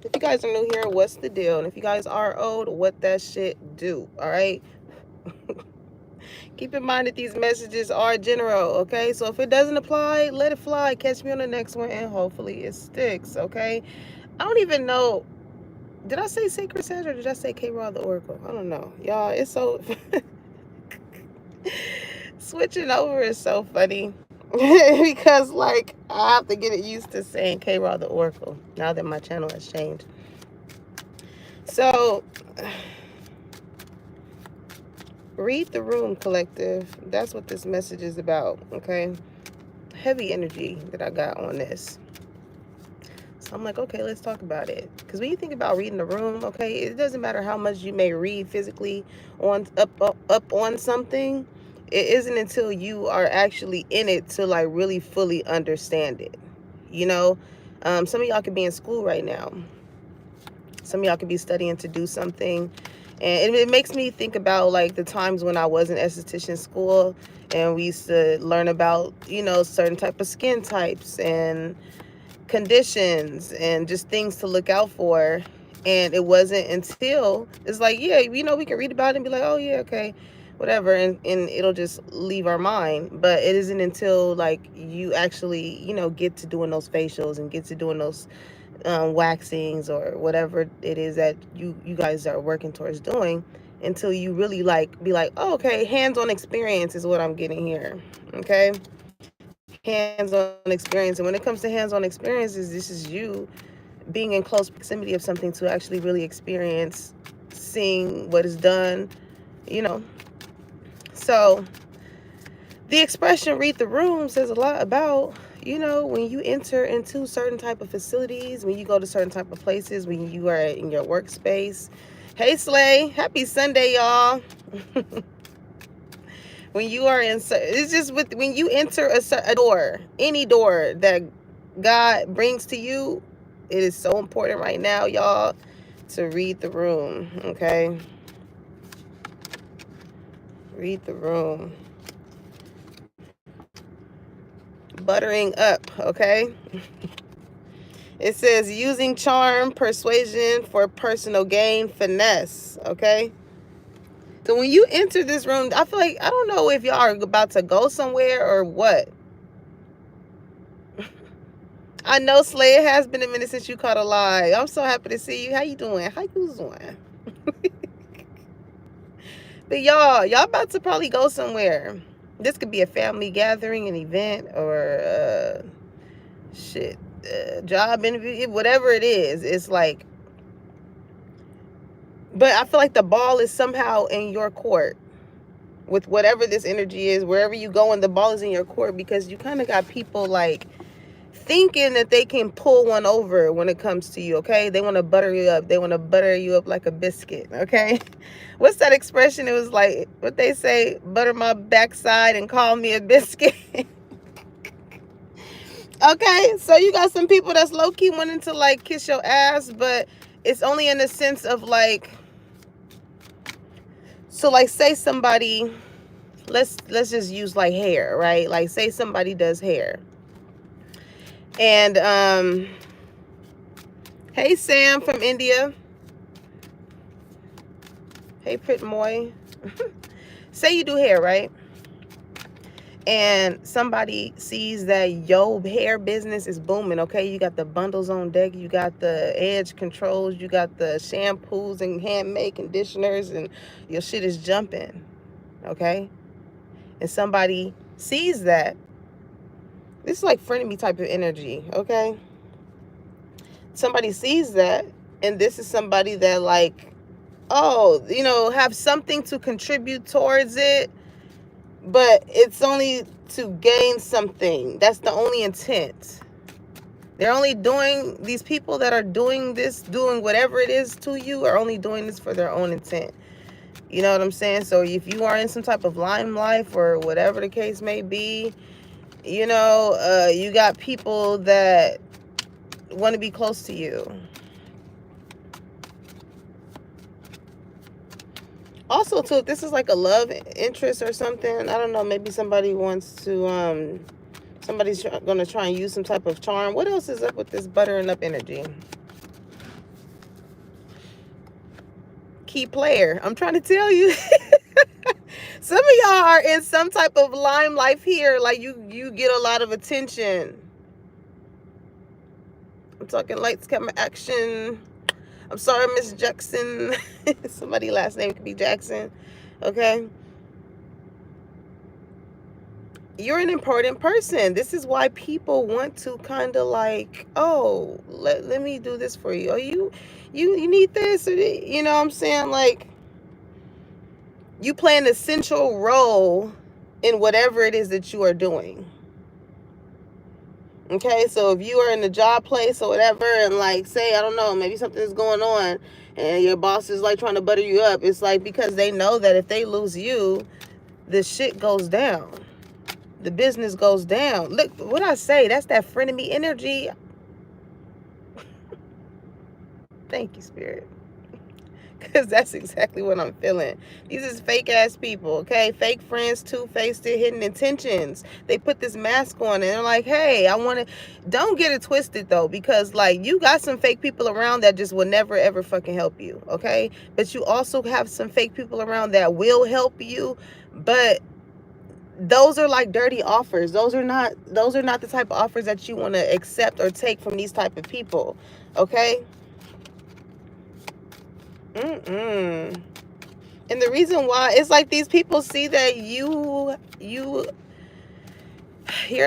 If you guys are new here, what's the deal? And if you guys are old, what that shit do? All right. Keep in mind that these messages are general, okay? So if it doesn't apply, let it fly. Catch me on the next one, and hopefully it sticks, okay? I don't even know. Did I say Sacred Sage or did I say K-Rod the Oracle? I don't know. Y'all, it's so... Switching over is so funny. Because, like, I have to get it used to saying K-Rod the Oracle now that my channel has changed. So... read the room, collective. That's what this message is about, okay? Heavy energy that I got on this. So I'm like, okay, let's talk about it. Because when you think about reading the room, okay, it doesn't matter how much you may read physically on up on something. It isn't until you are actually in it to like really fully understand it. You know, some of y'all could be in school right now. Some of y'all could be studying to do something. And it makes me think about like the times when I was in esthetician school and we used to learn about, you know, certain type of skin types and conditions and just things to look out for. And it wasn't until it's like, yeah, you know, we can read about it and be like, oh yeah, okay, whatever, and it'll just leave our mind. But it isn't until like you actually, you know, get to doing those facials and get to doing those waxings or whatever it is that you guys are working towards doing, until you really like be like, oh, okay, hands-on experience is what I'm getting here. Okay, hands-on experience. And when it comes to hands-on experiences, this is you being in close proximity of something to actually really experience seeing what is done, you know. So the expression read the room says a lot about, you know, when you enter into certain type of facilities, when you go to certain type of places, when you are in your workspace. Hey Slay, happy Sunday, y'all. When you are in, it's just with when you enter a door, any door that God brings to you, it is so important right now, y'all, to read the room, okay? Read the room. Buttering up, okay? It says using charm, persuasion for personal gain, finesse, okay? So when you enter this room, I feel like, I don't know if y'all are about to go somewhere or what. I know, Slay, it has been a minute since you caught a lie. I'm so happy to see you. How you doing? How you doing? But y'all about to probably go somewhere. This could be a family gathering, an event, or job interview, whatever it is. It's like, but I feel like the ball is somehow in your court with whatever this energy is. Wherever you go, and the ball is in your court, because you kind of got people like thinking that they can pull one over when it comes to you, okay? They want to butter you up. They want to butter you up like a biscuit, okay? What's that expression? It was like, what they say, butter my backside and call me a biscuit. Okay, so you got some people that's low-key wanting to like kiss your ass, but it's only in the sense of like, so like say somebody, let's just use like hair, right? Like say somebody does hair. And hey Sam from India. Hey Pritmoy. Say you do hair, right? And somebody sees that your hair business is booming, okay? You got the bundles on deck, you got the edge controls, you got the shampoos and handmade conditioners, and your shit is jumping, okay? And somebody sees that. This is like frenemy type of energy, okay? Somebody sees that, and this is somebody that like, oh, you know, have something to contribute towards it, but it's only to gain something. That's the only intent. They're only doing, these people that are doing this, doing whatever it is to you, are only doing this for their own intent. You know what I'm saying? So if you are in some type of limelight or whatever the case may be, you know, you got people that want to be close to you. Also, too, if this is like a love interest or something, I don't know, maybe somebody wants to, somebody's going to try and use some type of charm. What else is up with this buttering up energy? key player. I'm trying to tell you. Some of y'all are in some type of limelight here. Like you get a lot of attention. I'm talking lights, camera, action. I'm sorry, Miss Jackson. Somebody last name could be Jackson. Okay. You're an important person. This is why people want to kind of like, oh, let me do this for you. Oh, you need this, or you know what I'm saying? Like, you play an essential role in whatever it is that you are doing. Okay, so if you are in the job place or whatever, and like, say, I don't know, maybe something's going on and your boss is like trying to butter you up, it's like because they know that if they lose you, the shit goes down. The business goes down. Look, what I say, that's that frenemy energy. Thank you, Spirit. Because that's exactly what I'm feeling. These is fake ass people, okay? Fake friends, two-faced, hidden intentions. They put this mask on and they're like, hey, I want to. Don't get it twisted though, because like you got some fake people around that just will never ever fucking help you, okay? But you also have some fake people around that will help you, but those are like dirty offers. Those are not the type of offers that you want to accept or take from these type of people, okay? And the reason why, it's like these people see that you're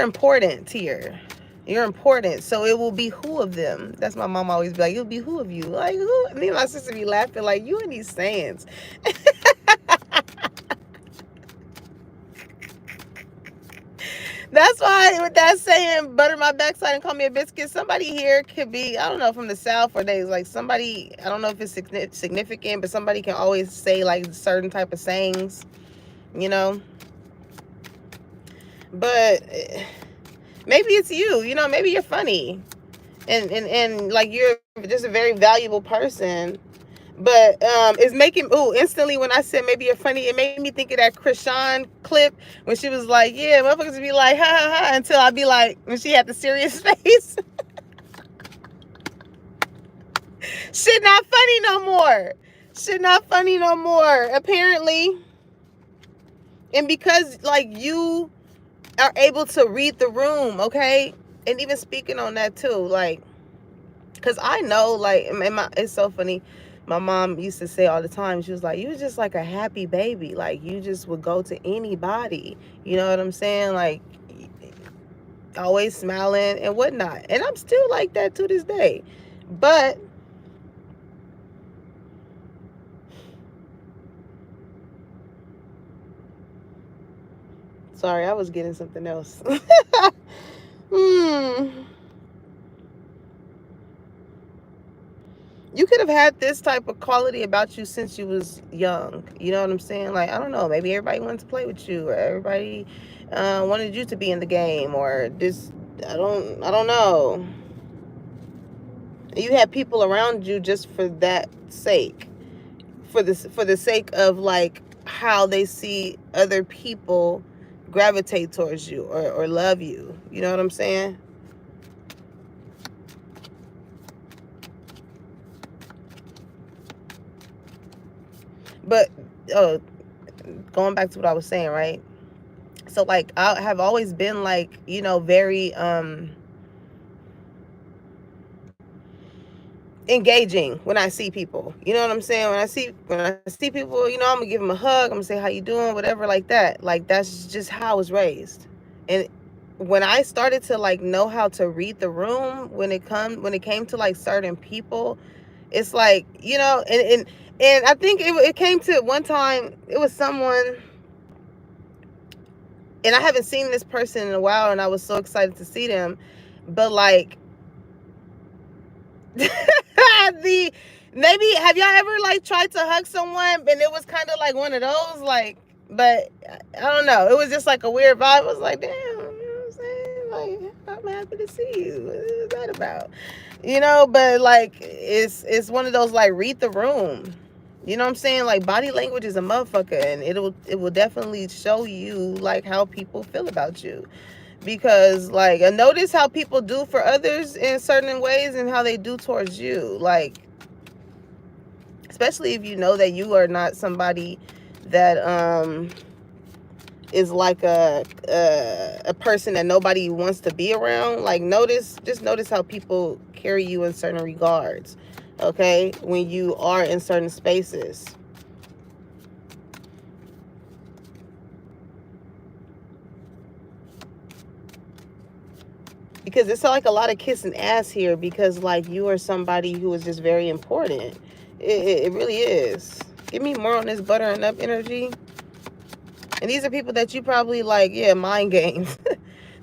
important here. You're important, so it will be who of them. That's my mom always be like, it'll be who of you. Like, who? Me and my sister be laughing like, you and these sayings. That's why with that saying, butter my backside and call me a biscuit, somebody here could be, I don't know, from the South, or they like somebody, I don't know if it's significant, but somebody can always say like certain type of sayings, you know. But maybe it's you, you know, maybe you're funny and like you're just a very valuable person. But it's making, instantly when I said maybe you're funny, it made me think of that Krishan clip when she was like, yeah, motherfuckers be like, ha ha ha, until I'd be like, when she had the serious face. Shit not funny no more. Shit not funny no more, apparently. And because like you are able to read the room, okay? And even speaking on that too, like, because I know, like, it's so funny. My mom used to say all the time, she was like, you was just like a happy baby. Like, you just would go to anybody. You know what I'm saying? Like, always smiling and whatnot. And I'm still like that to this day. But sorry, I was getting something else. You could have had this type of quality about you since you was young. You know what I'm saying? Like, I don't know, maybe everybody wanted to play with you, or everybody wanted you to be in the game, or this, I don't know. You had people around you just for that sake, for the sake of like how they see other people gravitate towards you or love you. You know what I'm saying? But going back to what I was saying, right? So like I have always been like, you know, very engaging when I see people. You know what I'm saying? When I see people, you know, I'm gonna give them a hug, I'm gonna say how you doing, whatever, like that. Like, that's just how I was raised. And when I started to like know how to read the room, when it came to like certain people, it's like, you know, and I think it came to one time, it was someone, and I haven't seen this person in a while, and I was so excited to see them, but like maybe have y'all ever like tried to hug someone and it was kind of like one of those, like, but I don't know, it was just like a weird vibe. I was like, damn, you know what I'm saying? Like, I'm happy to see you. What is that about? You know, but like it's one of those like read the room. You know what I'm saying? Like, body language is a motherfucker, and it will definitely show you like how people feel about you. Because like, notice how people do for others in certain ways and how they do towards you. Like, especially if you know that you are not somebody that is like a person that nobody wants to be around. Like, just notice how people carry you in certain regards, okay, when you are in certain spaces. Because it's like a lot of kissing ass here, because like you are somebody who is just very important. It really is. Give me more on this buttering up energy. And these are people that you probably like, yeah, mind games.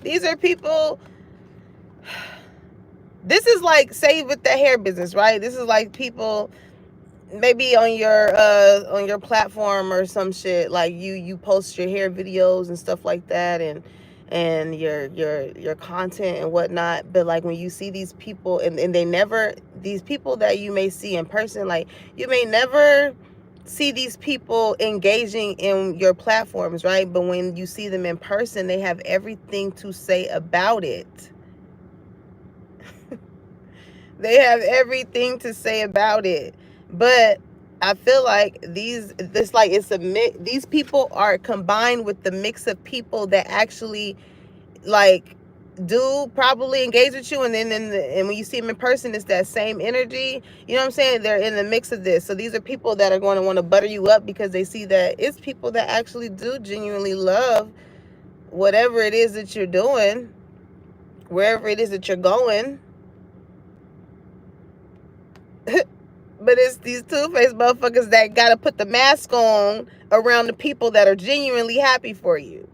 These are people. This is like, say with the hair business, right? This is like people maybe on your platform or some shit, like you post your hair videos and stuff like that, and your content and whatnot. But like when you see these people, and they never, these people that you may see in person, like you may never see these people engaging in your platforms, right? But when you see them in person, they have everything to say about it. They have everything to say about it. But I feel like these people are combined with the mix of people that actually like do probably engage with you, and then and when you see them in person, it's that same energy. You know what I'm saying? They're in the mix of this. So these are people that are going to want to butter you up, because they see that it's people that actually do genuinely love whatever it is that you're doing, wherever it is that you're going. But it's these two-faced motherfuckers that got to put the mask on around the people that are genuinely happy for you.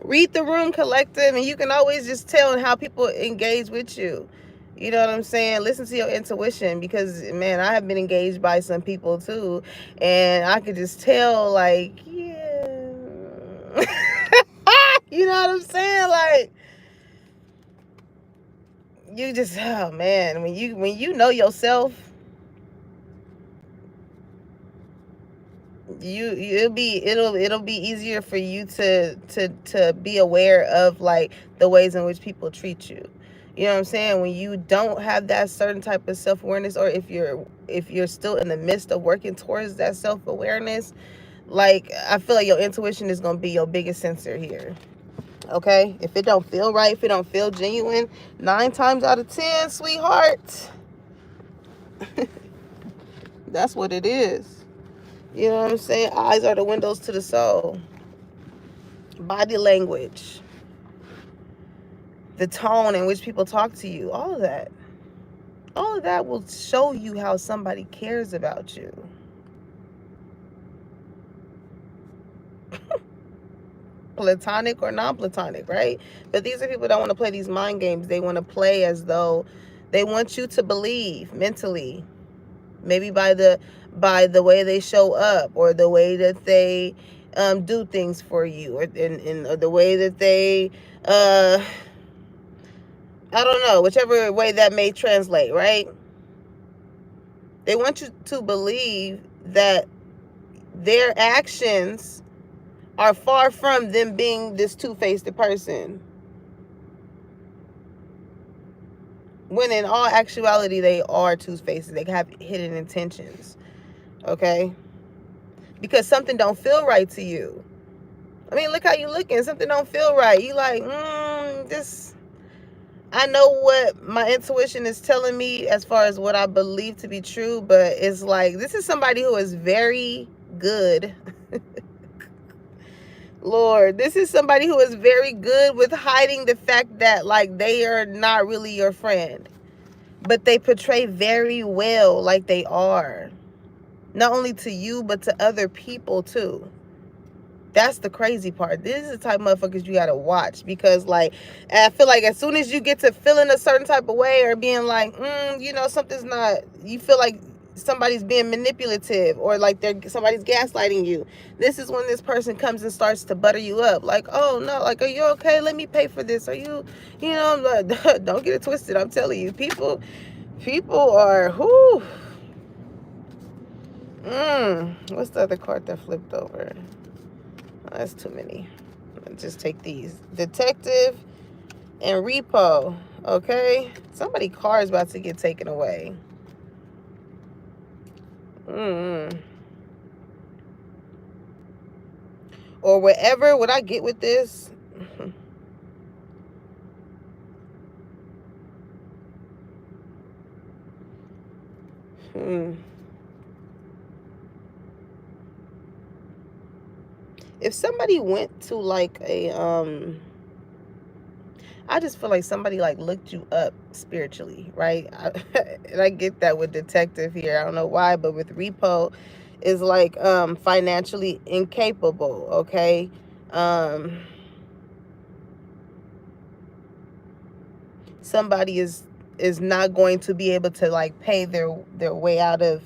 Read the room, collective, and you can always just tell how people engage with you. You know what I'm saying? Listen to your intuition, because, man, I have been engaged by some people, too, and I could just tell, like, yeah. You know what I'm saying? Like, you just, oh, man, when you know yourself, it'll be easier for you to be aware of like the ways in which people treat you. You know what I'm saying? When you don't have that certain type of self-awareness, or if you're still in the midst of working towards that self-awareness, like I feel like your intuition is going to be your biggest sensor here. Okay? If it don't feel right, if it don't feel genuine, 9 times out of 10, sweetheart, that's what it is. You know what I'm saying? Eyes are the windows to the soul. Body language. The tone in which people talk to you. All of that. All of that will show you how somebody cares about you. Platonic or non-platonic, right? But these are people that want to play these mind games. They want to play as though they want you to believe mentally. Maybe by the way they show up, or the way that they do things for you, or or the way that they I don't know, whichever way that may translate, right? They want you to believe that their actions are far from them being this two-faced person, when in all actuality they are two-faced. They have hidden intentions. Okay? Because something don't feel right to you. I mean, look how you looking. Something don't feel right. You like, this. I know what my intuition is telling me as far as what I believe to be true, but it's like, this is somebody who is very good. Lord, this is somebody who is very good with hiding the fact that like they are not really your friend, but they portray very well like they are, not only to you but to other people too. That's the crazy part. This is the type of motherfuckers you gotta watch, because like I feel like as soon as you get to feeling a certain type of way, or being like you know, something's not, you feel like somebody's being manipulative, or like somebody's gaslighting you, this is when this person comes and starts to butter you up, like, oh no, like, are you okay, let me pay for this, are you, you know, like, don't get it twisted. I'm telling you, people are whoo. What's the other card that flipped over? Oh, that's too many. I'll just take these. Detective and Repo. Okay, somebody's car is about to get taken away. Mm. Or whatever, what I get with this. Hmm. If somebody went to like a I just feel like somebody like looked you up spiritually, right? And I get that with detective here. I don't know why, but with repo is like financially incapable, okay? Um Somebody is not going to be able to like pay their way out of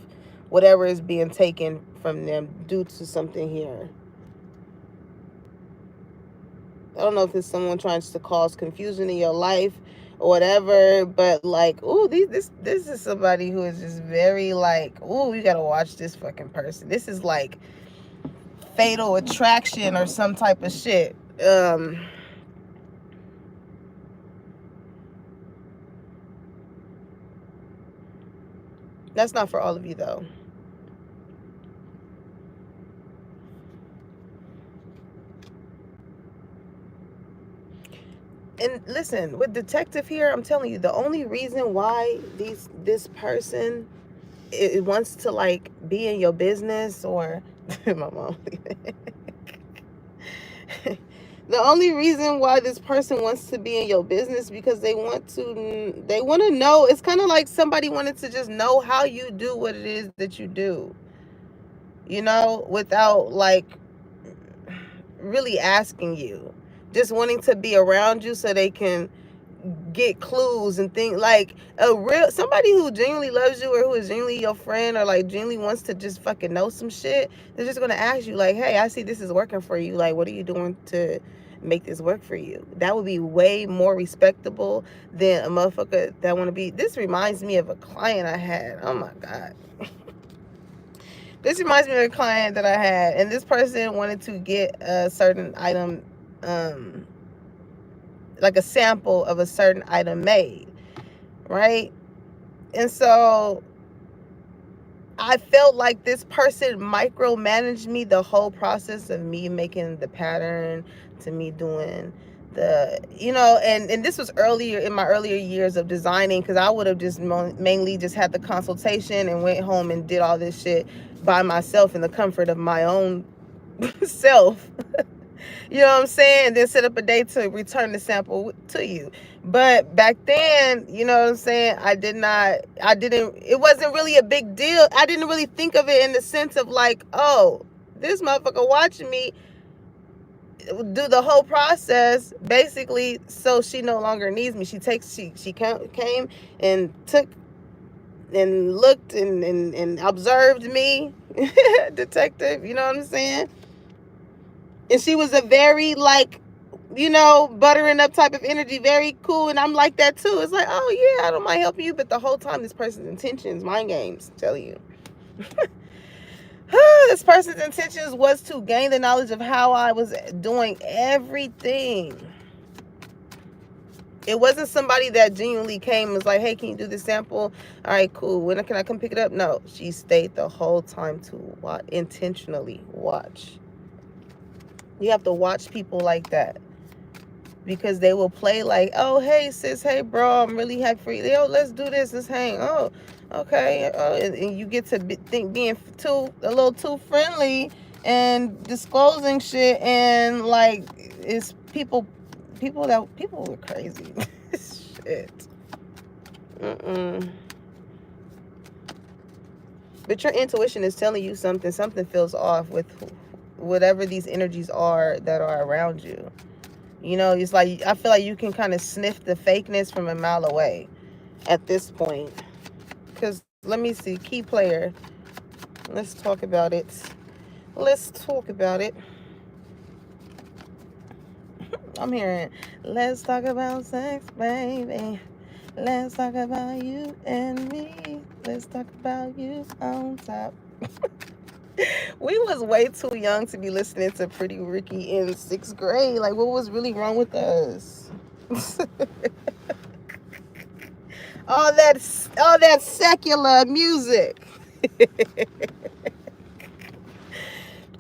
whatever is being taken from them due to something here. I don't know if it's someone trying to cause confusion in your life or whatever, but like, ooh, this is somebody who is just very like, ooh, you gotta watch this fucking person. This is like fatal attraction or some type of shit. That's not for all of you though. And listen, with detective here, I'm telling you, the only reason why this person it wants to like be in your business or my mom. The only reason why this person wants to be in your business because they want to know. It's kind of like somebody wanted to just know how you do what it is that you do, without like really asking you, just wanting to be around you so they can get clues and things like a real somebody who genuinely loves you or who is genuinely your friend or like genuinely wants to just fucking know some shit. They're just gonna ask you like, hey, I see this is working for you, like what are you doing to make this work for you? That would be way more respectable than a motherfucker that want to be. This reminds me of a client I had. Oh my god. This reminds me of a client that I had, and this person wanted to get a certain item, um like a sample of a certain item made, right? And so I felt like this person micromanaged me the whole process of me making the pattern to me doing and this was earlier in my earlier years of designing, because I would have just mainly just had the consultation and went home and did all this shit by myself in the comfort of my own self. You know what I'm saying? Then set up a day to return the sample to you. But back then, you know what I'm saying? It wasn't really a big deal. I didn't really think of it in the sense of like, oh, this motherfucker watching me do the whole process basically so she no longer needs me. She came and took and looked and observed me, detective, you know what I'm saying? And she was a very like, buttering up type of energy, very cool. And I'm like that too. It's like, oh yeah, I don't mind helping you. But the whole time, this person's intentions, mind games, tell you. This person's intentions was to gain the knowledge of how I was doing everything. It wasn't somebody that genuinely came and was like, hey, can you do this sample? All right, cool. When can I come pick it up? No, she stayed the whole time to intentionally watch. You have to watch people like that, because they will play like, oh, hey, sis, hey, bro, I'm really happy for you. Yo, let's do this. Let's hang. Oh, okay. And you get to think being a little too friendly and disclosing shit, and like it's people are crazy. Shit. Mm-mm. But your intuition is telling you something. Something feels off with whatever these energies are that are around you. It's like I feel like you can kind of sniff the fakeness from a mile away at this point. Because let me see, key player. Let's talk about it. Let's talk about it. I'm hearing, let's talk about sex, baby. Let's talk about you and me. Let's talk about you on top. We was way too young to be listening to Pretty Ricky in 6th grade. Like, what was really wrong with us? all that secular music.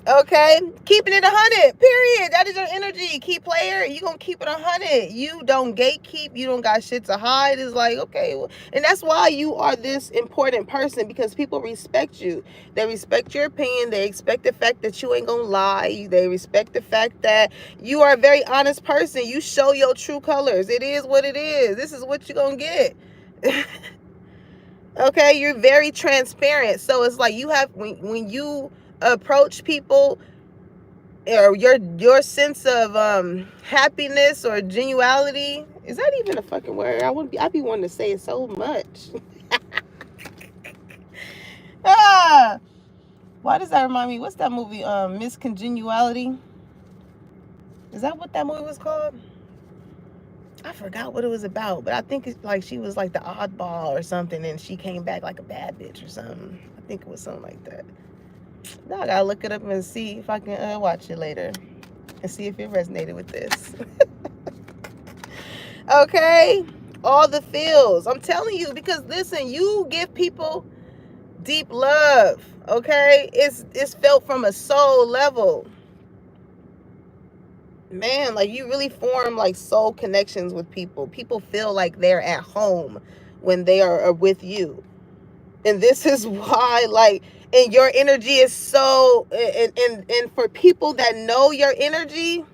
Okay, keeping it 100. Period. That is your energy. Key player. You gonna keep it 100. You don't gatekeep. You don't got shit to hide. It's like, okay, well, and that's why you are this important person, because people respect you. They respect your opinion. They expect the fact that you ain't gonna lie. They respect the fact that you are a very honest person. You show your true colors. It is what it is. This is what you gonna get. Okay, you're very transparent. So it's like you have, when you approach people, or your sense of happiness or genuality, is that even a fucking word? I be wanting to say it so much. Ah, why does that remind me? What's that movie? Miss Congeniality. Is that what that movie was called? I forgot what it was about, but I think it's like she was like the oddball or something, and she came back like a bad bitch or something. I think it was something like that. Now I gotta look it up and see if I can watch it later and see if it resonated with this. Okay, all the feels. I'm telling you, because listen, you give people deep love. Okay, it's felt from a soul level. Man, like you really form like soul connections with people. People feel like they're at home when they are with you. And this is why, like, and your energy is so, and for people that know your energy,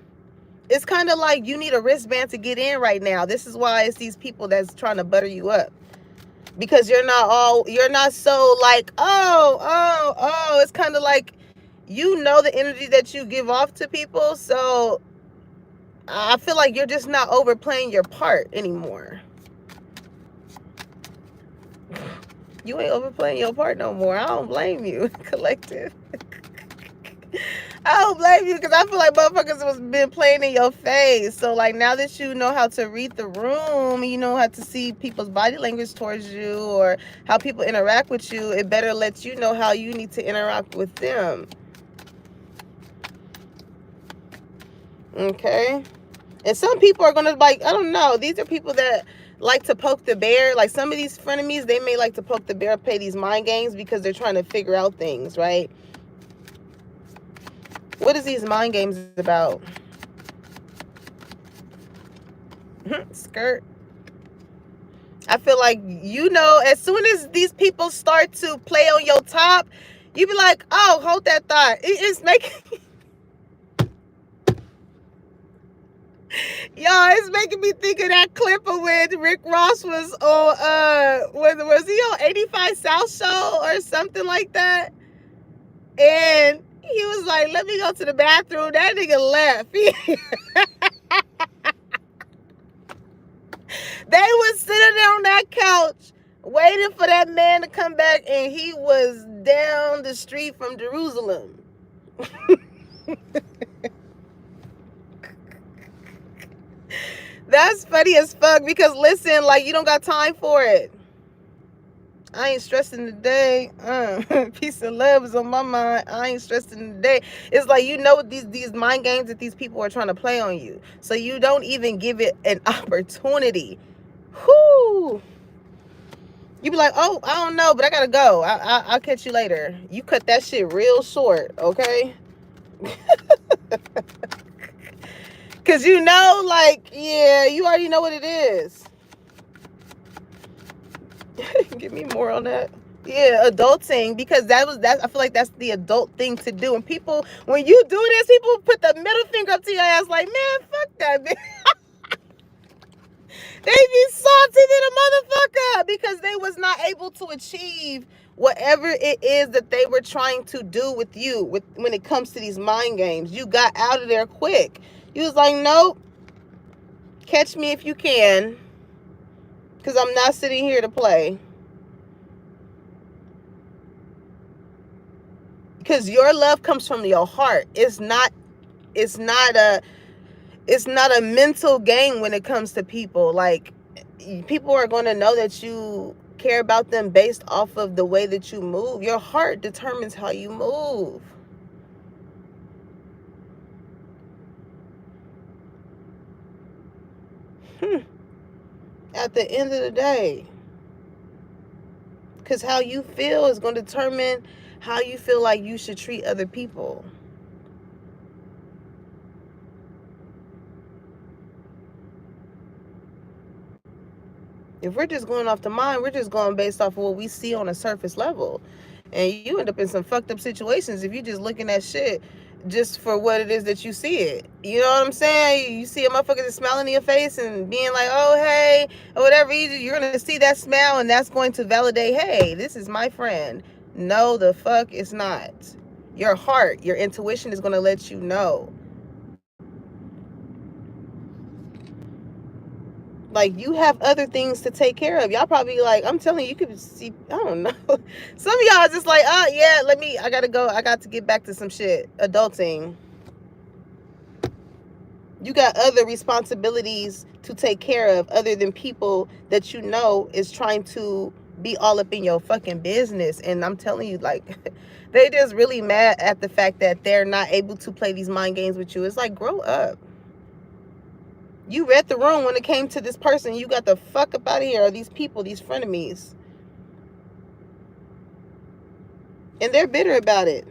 it's kind of like you need a wristband to get in right now. This is why it's these people that's trying to butter you up, because you're not so like, oh. It's kind of like, you know, the energy that you give off to people. So I feel like you're just not overplaying your part anymore. You ain't overplaying your part no more. I don't blame you, collective. I don't blame you, because I feel like motherfuckers was been playing in your face. So like, now that you know how to read the room, you know how to see people's body language towards you, or how people interact with you, it better lets you know how you need to interact with them. Okay? And some people are gonna, like, I don't know, these are people that like to poke the bear. Like some of these frenemies, they may like to poke the bear, play these mind games, because they're trying to figure out things, right? What is these mind games about? Skirt. I feel like, you know, as soon as these people start to play on your top, you be like, oh, hold that thought. It's making y'all, it's making me think of that clip of when Rick Ross was on was he on 85 South Show or something like that? And he was like, let me go to the bathroom. That nigga left. They was sitting there on that couch waiting for that man to come back, and he was down the street from Jerusalem. That's funny as fuck, because listen, like, you don't got time for it. I ain't stressing today. Peace and love is on my mind. I ain't stressing today. It's like, you know, these mind games that these people are trying to play on you. So you don't even give it an opportunity. Whoo! You be like, oh, I don't know, but I gotta go. I'll catch you later. You cut that shit real short, okay? Because you know, like, yeah, you already know what it is. Give me more on that. Yeah, adulting, because that I feel like that's the adult thing to do. And people, when you do this, people put the middle finger up to your ass like, man, fuck that bitch. They be salty than a motherfucker, because they was not able to achieve whatever it is that they were trying to do with you when it comes to these mind games. You got out of there quick. You was like, nope, catch me if you can, because I'm not sitting here to play. Because your love comes from your heart. It's not a mental game when it comes to people. Like, people are going to know that you care about them based off of the way that you move. Your heart determines how you move. At the end of the day, Because how you feel is going to determine how you feel like you should treat other people. If we're just going off the mind, we're just going based off of what we see on a surface level. And you end up in some fucked up situations if you're just looking at shit just for what it is that you see it. You know what I'm saying? You see a motherfucker just smiling in your face and being like, oh, hey, or whatever, you're going to see that smile and that's going to validate, hey, this is my friend. No, the fuck it's not. Your heart, your intuition is going to let you know. Like, you have other things to take care of. Y'all probably like, I'm telling you, you could see, I don't know. Some of y'all just like, oh, yeah, I got to go. I got to get back to some shit. Adulting. You got other responsibilities to take care of other than people that you know is trying to be all up in your fucking business. And I'm telling you, like, they just really mad at the fact that they're not able to play these mind games with you. It's like, grow up. You read the room when it came to this person. You got the fuck up out of here. Or these people, these frenemies. And they're bitter about it.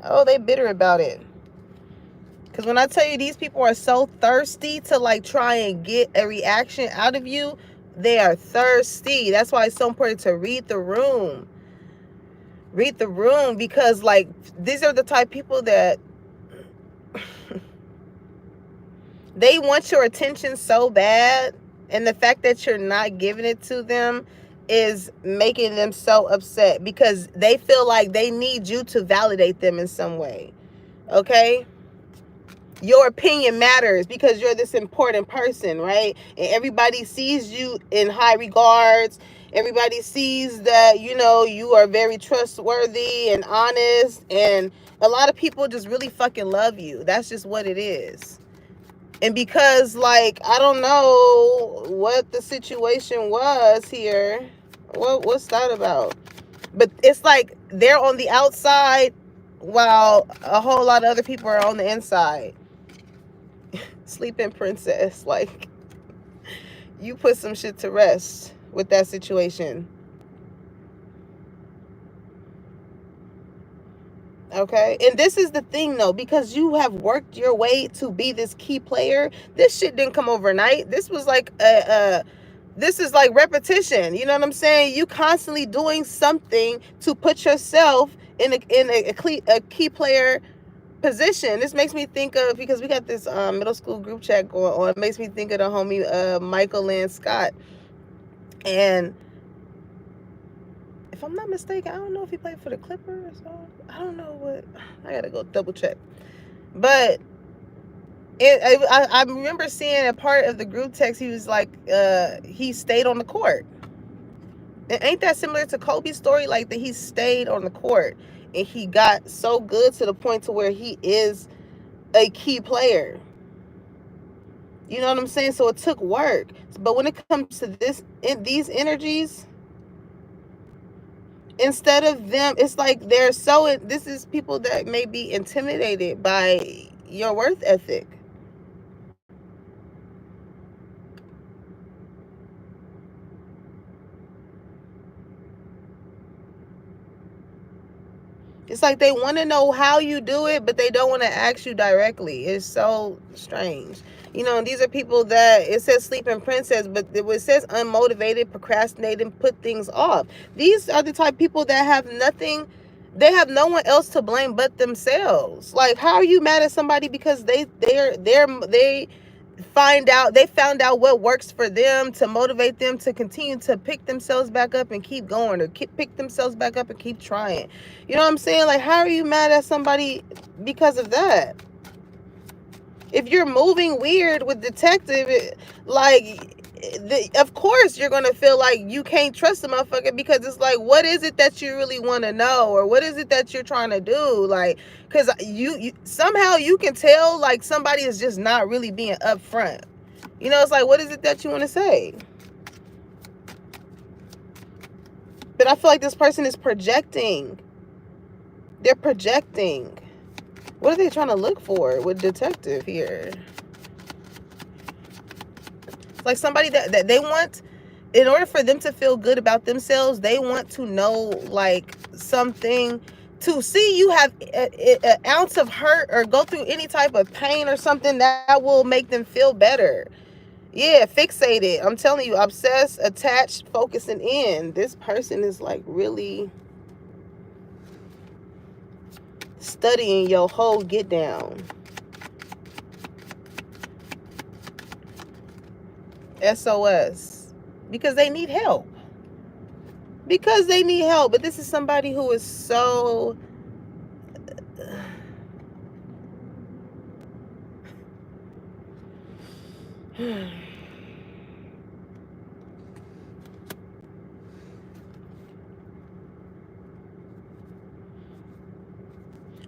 Oh, they bitter about it. Because when I tell you these people are so thirsty to like try and get a reaction out of you, they are thirsty. That's why it's so important to read the room. Read the room, because like these are the type of people that they want your attention so bad, and the fact that you're not giving it to them is making them so upset because they feel like they need you to validate them in some way. Okay? Your opinion matters because you're this important person, right? And everybody sees you in high regards. Everybody sees that, you know, you are very trustworthy and honest. And a lot of people just really fucking love you. That's just what it is. And because, like, I don't know what the situation was here. What's that about? But it's like they're on the outside while a whole lot of other people are on the inside. Sleeping princess. Like, you put some shit to rest with that situation. Okay, and this is the thing though, because you have worked your way to be this key player. This shit didn't come overnight. This was like this is like repetition. You know what I'm saying? You constantly doing something to put yourself in a key player position. This makes me think of, because we got this middle school group chat going on. It makes me think of the homie Michael Lynn Scott, and if I'm not mistaken, I don't know if he played for the Clippers. I don't know what. I gotta go double check. But I remember seeing a part of the group text. He was like, he stayed on the court. And ain't that similar to Kobe's story? Like, that he stayed on the court and he got so good to the point to where he is a key player. You know what I'm saying? So it took work. But when it comes to these energies, instead of them, it's like they're so, this is people that may be intimidated by your worth ethic. It's like they want to know how you do it, but they don't want to ask you directly. It's so strange. You know, these are people that, it says sleeping princess, but it says unmotivated, procrastinating, put things off. These are the type of people that have nothing, they have no one else to blame but themselves. Like, how are you mad at somebody because they found out what works for them to motivate them to continue to pick themselves back up and keep going, or pick themselves back up and keep trying? You know what I'm saying? Like, how are you mad at somebody because of that? If you're moving weird with detective, of course you're gonna feel like you can't trust the motherfucker, because it's like, what is it that you really want to know, or what is it that you're trying to do? Like, because you somehow you can tell like somebody is just not really being upfront. You know, it's like, what is it that you want to say? But I feel like this person is projecting. They're projecting. What are they trying to look for with detective here? It's like somebody that they want in order for them to feel good about themselves, they want to know like something, to see you have an ounce of hurt or go through any type of pain or something that will make them feel better. Yeah, fixated. I'm telling you, obsessed, attached, focusing in. This person is like really studying your whole get down. SOS. Because they need help. Because they need help. But this is somebody who is so...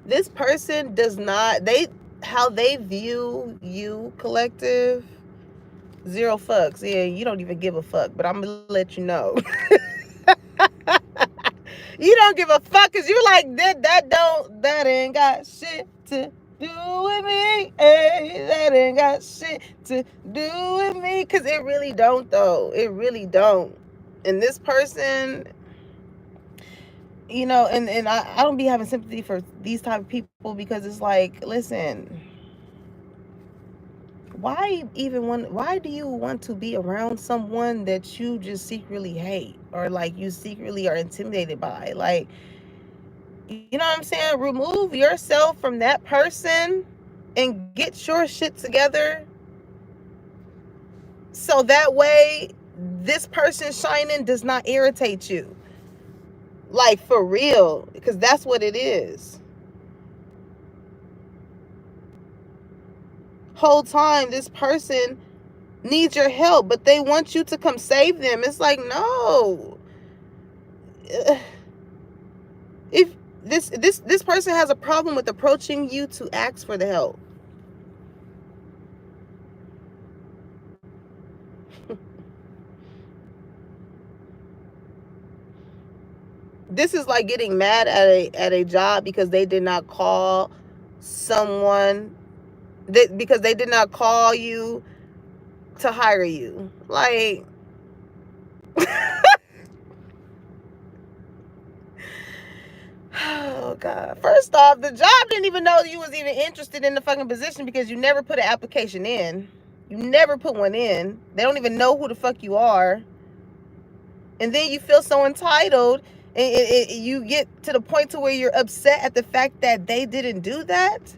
This person does not... how they view you, collective, zero fucks. Yeah, you don't even give a fuck. But I'm going to let you know. You don't give a fuck because you're like, that ain't got shit to do with me. Hey, that ain't got shit to do with me. Because it really don't, though. It really don't. And this person, you know, and I don't be having sympathy for these type of people, because it's like, listen, why do you want to be around someone that you just secretly hate, or like you secretly are intimidated by? Like, you know what I'm saying? Remove yourself from that person and get your shit together, so that way this person shining does not irritate you. Like, for real, because that's what it is. Whole time this person needs your help, but they want you to come save them. It's like, no. If this person has a problem with approaching you to ask for the help. This is like getting mad at a job because they did not call someone, because they did not call you to hire you. Like, oh God. First off, the job didn't even know you was even interested in the fucking position, because you never put an application in. You never put one in. They don't even know who the fuck you are. And then you feel so entitled, and you get to the point to where you're upset at the fact that they didn't do that.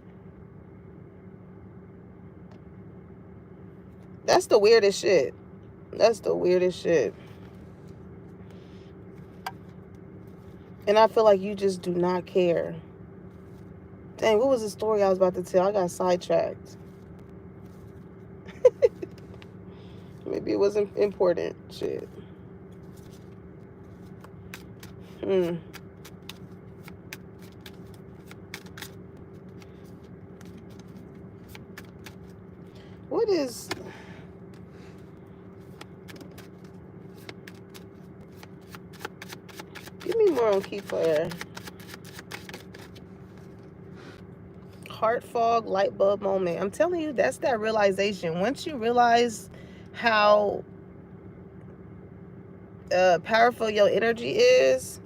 That's the weirdest shit. That's the weirdest shit. And I feel like you just do not care. Dang, what was the story I was about to tell? I got sidetracked. Maybe it wasn't important. Shit. What is... Give me more on key player. Heart fog, light bulb moment. I'm telling you, that's that realization. Once you realize how powerful your energy is,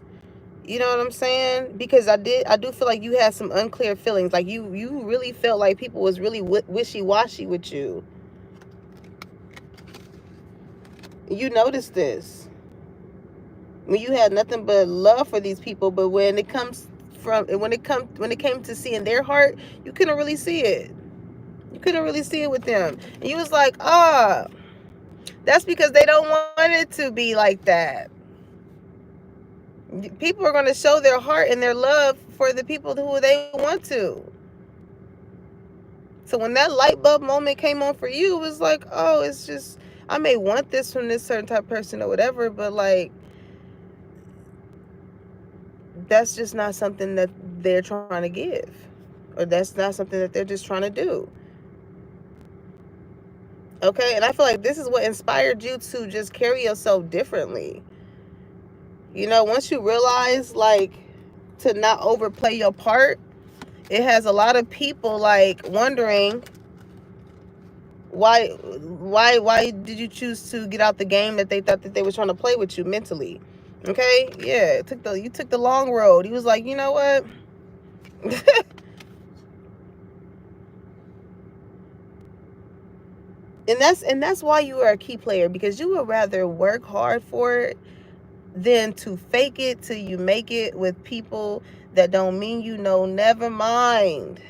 you know what I'm saying? Because I do feel like you had some unclear feelings. Like you really felt like people was really wishy-washy with you. You noticed this when you had nothing but love for these people, but when it came to seeing their heart, you couldn't really see it. You couldn't really see it with them. And you was like, that's because they don't want it to be like that. People are going to show their heart and their love for the people who they want to. So when that light bulb moment came on for you, it was like, oh, it's just, I may want this from this certain type of person or whatever, but like, that's just not something that they're trying to give. Or that's not something that they're just trying to do. Okay? And I feel like this is what inspired you to just carry yourself differently. You know, once you realize, like, to not overplay your part, it has a lot of people, like, wondering Why did you choose to get out the game that they thought that they were trying to play with you mentally? Okay, yeah, you took the long road. He was like, you know what? and that's why you are a key player, because you would rather work hard for it than to fake it till you make it with people that don't mean you know. Never mind.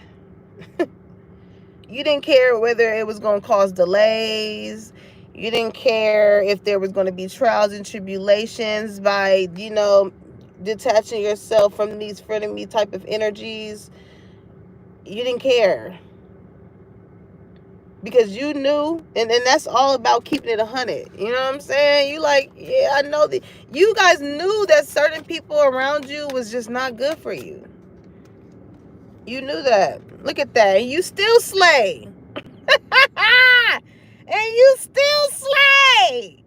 You didn't care whether it was going to cause delays. You didn't care if there was going to be trials and tribulations by, detaching yourself from these frenemy type of energies. You didn't care. Because you knew, and that's all about keeping it 100. You know what I'm saying? You like, yeah, I know that you guys knew that certain people around you was just not good for you. You knew that. Look at that. And you still slay. And you still slay.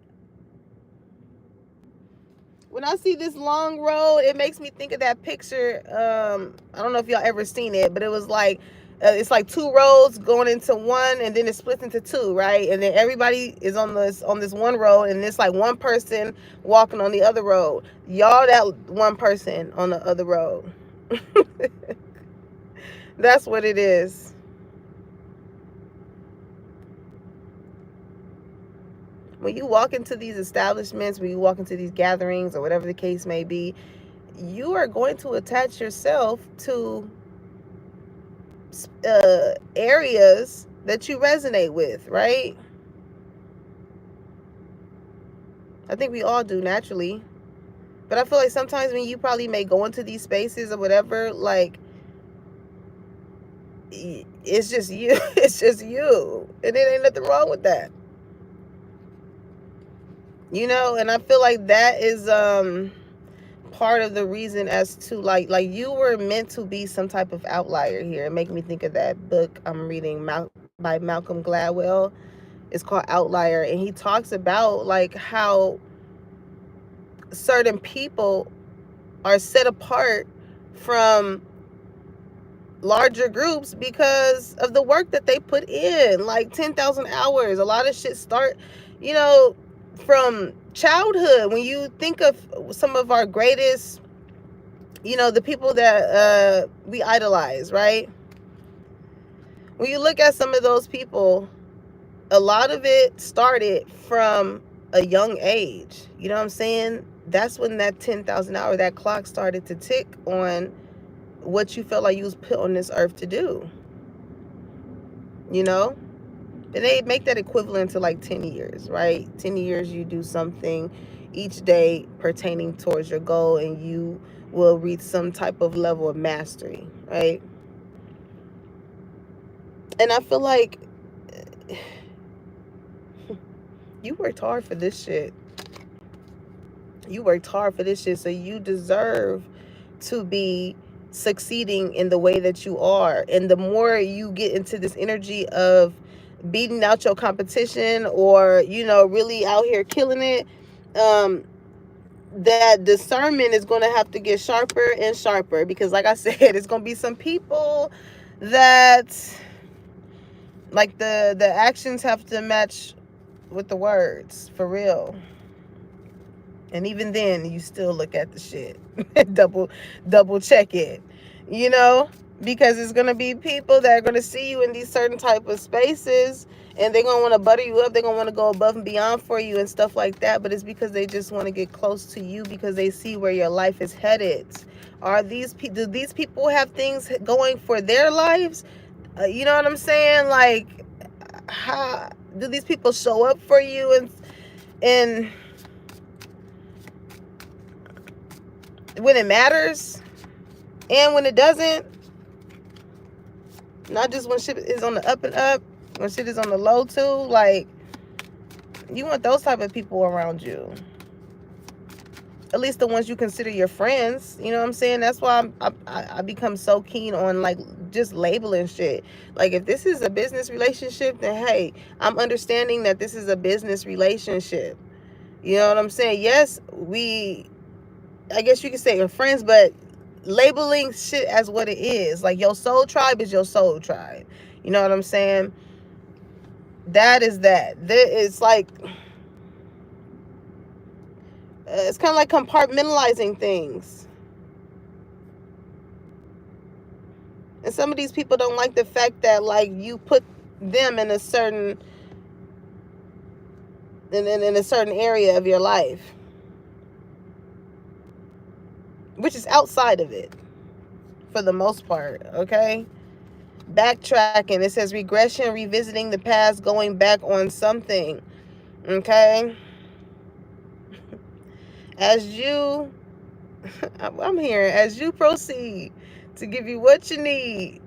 When I see this long road, it makes me think of that picture. I don't know if y'all ever seen it, but it was like, it's like two roads going into one, and then it splits into two, right? And then everybody is on this one road, and it's like one person walking on the other road. Y'all that one person on the other road. That's what it is. When you walk into these establishments, when you walk into these gatherings or whatever the case may be, you are going to attach yourself to areas that you resonate with, right? I think we all do naturally. But I feel like sometimes when you probably may go into these spaces or whatever, like, it's just you. It's just you. And it ain't nothing wrong with that. And I feel like that is part of the reason as to like you were meant to be some type of outlier here. It makes me think of that book I'm reading by Malcolm Gladwell. It's called Outlier, and he talks about like how certain people are set apart from larger groups because of the work that they put in, like 10,000 hours. A lot of shit start, from childhood. When you think of some of our greatest, the people that we idolize, right? When you look at some of those people, a lot of it started from a young age. You know what I'm saying? That's when that 10,000 hour, that clock started to tick on what you felt like you was put on this earth to do. And they make that equivalent to like 10 years, right? 10 years you do something each day pertaining towards your goal, and you will reach some type of level of mastery, right? And I feel like you worked hard for this shit. You worked hard for this shit, so you deserve to be succeeding in the way that you are. And the more you get into this energy of beating out your competition, or really out here killing it, that discernment is going to have to get sharper and sharper, because like I said, it's going to be some people that like the actions have to match with the words, for real. And even then, you still look at the shit. double check it, because it's going to be people that are going to see you in these certain type of spaces, and they're going to want to butter you up. They're going to want to go above and beyond for you and stuff like that. But it's because they just want to get close to you, because they see where your life is headed. Do these people have things going for their lives? You know what I'm saying? Like, how do these people show up for you and when it matters and when it doesn't? Not just when shit is on the up and up, when shit is on the low too. Like, you want those type of people around you. At least the ones you consider your friends. You know what I'm saying? That's why I become so keen on like just labeling shit. Like, if this is a business relationship, then hey, I'm understanding that this is a business relationship. You know what I'm saying? Yes, I guess you could say we're friends, but labeling shit as what it is. Like, your soul tribe is your soul tribe. You know what I'm saying? That is that. It's like, it's kind of like compartmentalizing things. And some of these people don't like the fact that, like, you put them in a certain in a certain area of your life, which is outside of it for the most part. Okay. Backtracking. It says regression, revisiting the past, going back on something. Okay. As you, I'm hearing, as you proceed to give you what you need.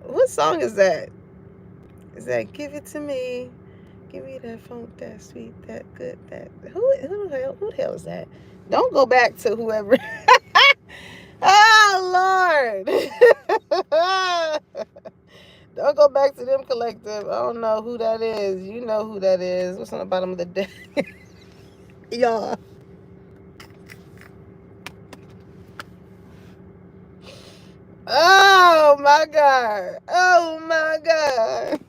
What song is that? Is that Give It To Me? Give me that funk, that sweet, that good, that... Who the hell is that? Don't go back to whoever... Oh, Lord! Don't go back to them, Collective. I don't know who that is. You know who that is. What's on the bottom of the deck? Y'all. Oh, my God. Oh, my God.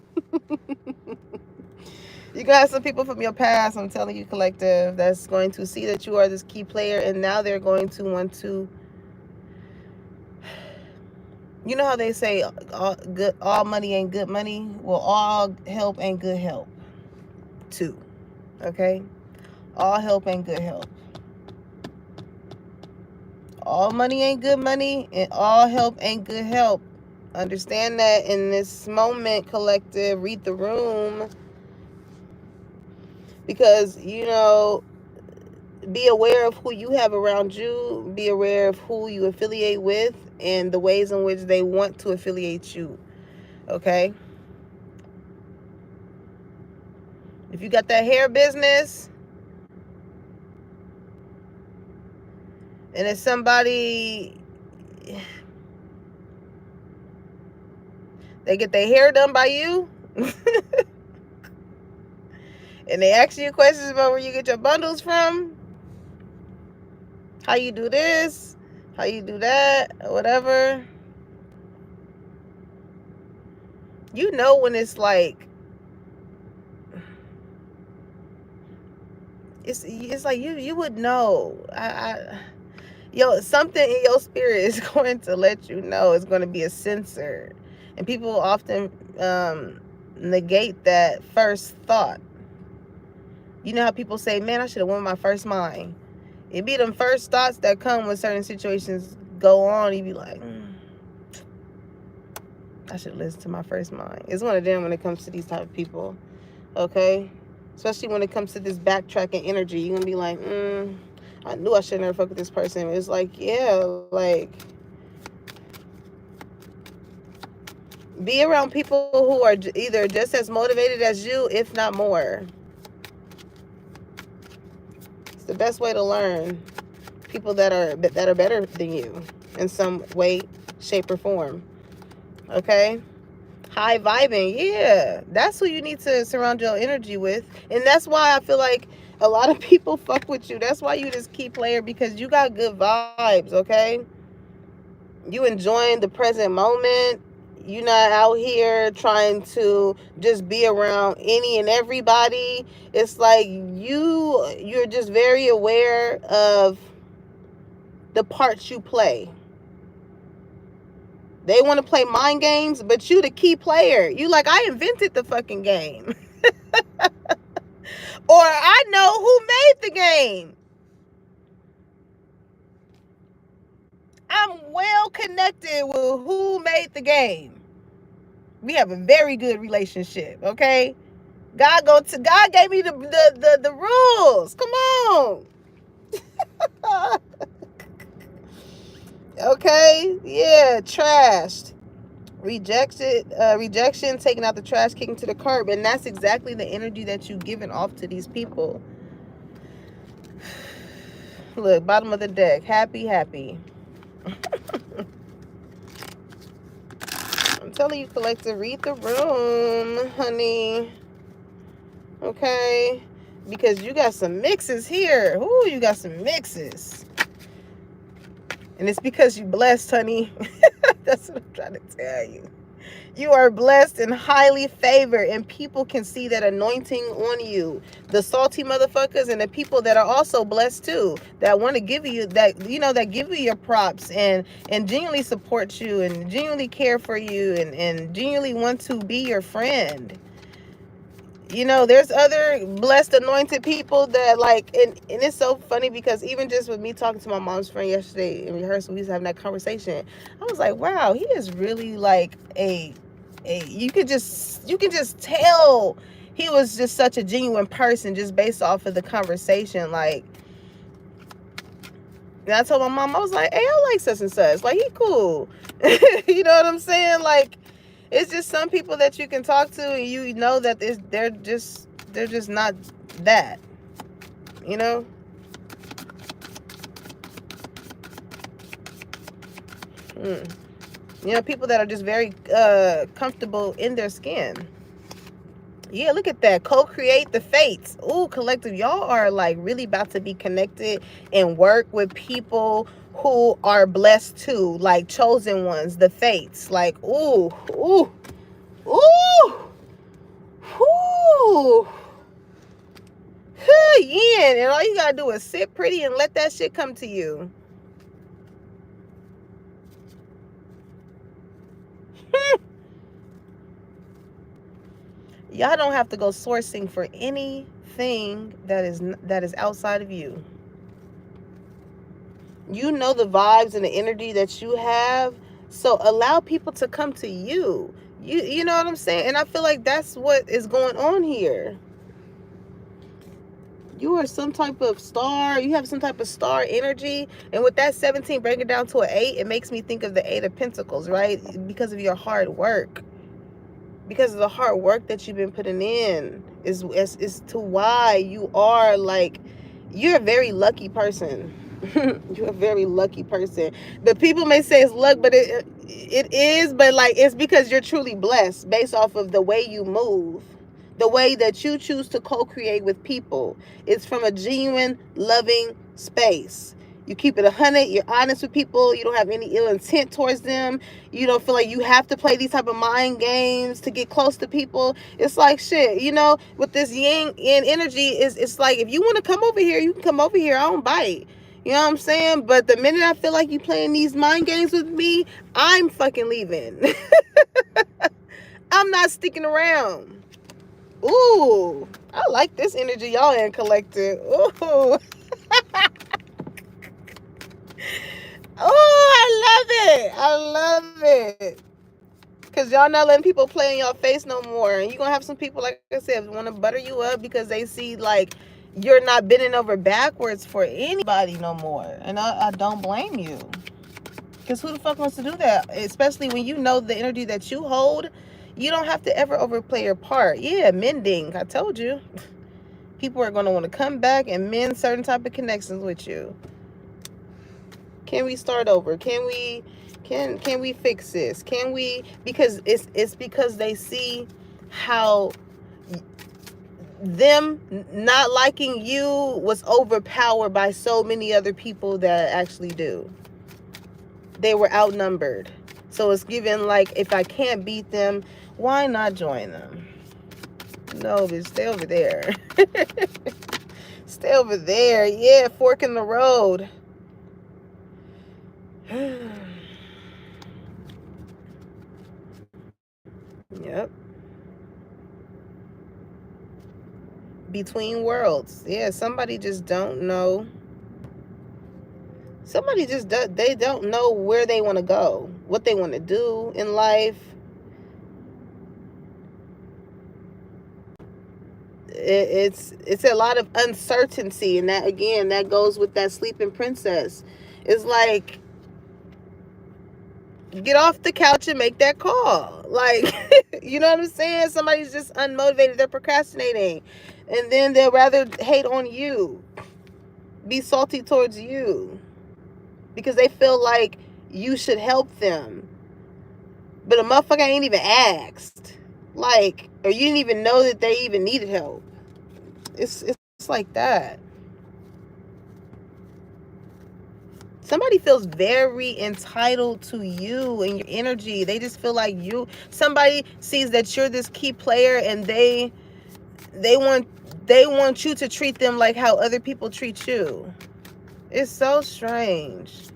You got some people from your past, I'm telling you, Collective, that's going to see that you are this key player, and now they're going to want to... You know how they say all money ain't good money? Well, all help ain't good help, too. Okay? All help ain't good help. All money ain't good money, and all help ain't good help. Understand that in this moment, Collective. Read the room. Because, you know, be aware of who you have around you. Be aware of who you affiliate with and the ways in which they want to affiliate you. Okay? If you got that hair business and it's somebody, they get their hair done by you and they ask you questions about where you get your bundles from, how you do this, how you do that, or whatever. You know when it's like, it's like you would know. Something in your spirit is going to let you know. It's going to be a sensor, and people often negate that first thought. You know how people say, "Man, I should have won my first mind." It be them first thoughts that come when certain situations go on. You be like, I should listen to my first mind. It's one of them when it comes to these type of people. Okay? Especially when it comes to this backtracking energy. You're going to be like, I knew I should never fuck with this person. It's like, yeah, like, be around people who are either just as motivated as you, if not more. It's the best way to learn. People that are better than you in some way, shape, or form. Okay? High vibing. Yeah. That's who you need to surround your energy with. And that's why I feel like a lot of people fuck with you. That's why you this key player, because you got good vibes, okay? You enjoying the present moment. You're not out here trying to just be around any and everybody. It's like you're just very aware of the parts you play. They want to play mind games, but you the key player. You like, I invented the fucking game. Or I know who made the game. I'm well connected with who made the game. We have a very good relationship, okay? God gave me the rules. Come on. Okay? Yeah, trashed. Rejection, taking out the trash, kicking to the curb. And that's exactly the energy that you've given off to these people. Look, bottom of the deck. Happy. I'm telling you, Collective, read the room, honey. Okay? Because you got some mixes here. Ooh, you got some mixes. And it's because you blessed, honey. That's what I'm trying to tell you. You are blessed and highly favored, and people can see that anointing on you. The salty motherfuckers and the people that are also blessed too, that want to give you that, you know, that give you your props and genuinely support you and genuinely care for you and genuinely want to be your friend. You know, there's other blessed, anointed people that like, and it's so funny because even just with me talking to my mom's friend yesterday in rehearsal, we was having that conversation. I was like, wow, he is really like you can just tell he was just such a genuine person just based off of the conversation. Like, and I told my mom, I was like, hey, I like such and such. Like, he cool. You know what I'm saying? Like, it's just some people that you can talk to and you know that they're just not that, you know? You know, people that are just very comfortable in their skin. Yeah, look at that. Co-create the fates. Ooh, collective. Y'all are like really about to be connected and work with people who are blessed too, like chosen ones, the fates. Like, ooh, ooh, ooh, ooh. Yeah, and all you gotta do is sit pretty and let that shit come to you. Y'all don't have to go sourcing for anything that is outside of you. You know the vibes and the energy that you have, so allow people to come to you. You know what I'm saying? And I feel like that's what is going on here. You are some type of star. You have some type of star energy. And with that 17, bring it down to an 8, it makes me think of the 8 of Pentacles, right? Because of your hard work. Because of the hard work that you've been putting in is to why you are like, you're a very lucky person. You're a very lucky person. But people may say it's luck, but it is, but like, it's because you're truly blessed based off of the way you move, the way that you choose to co-create with people. It's from a genuine, loving space. You keep it 100. You're honest with people. You don't have any ill intent towards them. You don't feel like you have to play these type of mind games to get close to people. It's like shit, you know, with this yin and energy, it's like, if you want to come over here, you can come over here. I don't bite. You know what I'm saying? But the minute I feel like you playing these mind games with me, I'm fucking leaving. I'm not sticking around. Ooh, I like this energy y'all in collective. Ooh. Oh, I love it. I love it. Because y'all not letting people play in your face no more. And you're going to have some people, like I said, want to butter you up because they see, like, you're not bending over backwards for anybody no more. And I don't blame you. Because who the fuck wants to do that? Especially when you know the energy that you hold. You don't have to ever overplay your part. Yeah, mending. I told you. People are going to want to come back and mend certain type of connections with you. Can we start over? Can we fix this? Can we, because it's because they see how them not liking you was overpowered by so many other people that actually do. They were outnumbered. So it's given like, if I can't beat them, why not join them? No, bitch, stay over there. Stay over there. Yeah, fork in the road. Yep. Between worlds. Yeah, somebody just don't know. Somebody just they don't know where they want to go, what they want to do in life. It's a lot of uncertainty, and that again, that goes with that sleeping princess. It's like, get off the couch and make that call. Like, you know what I'm saying? Somebody's just unmotivated, they're procrastinating, and then they'll rather hate on you, be salty towards you, because they feel like you should help them. But a motherfucker ain't even asked. Like, or you didn't even know that they even needed help. It's like that. Somebody feels very entitled to you and your energy. They just feel like somebody sees that you're this key player, and they want you to treat them like how other people treat you. It's so strange.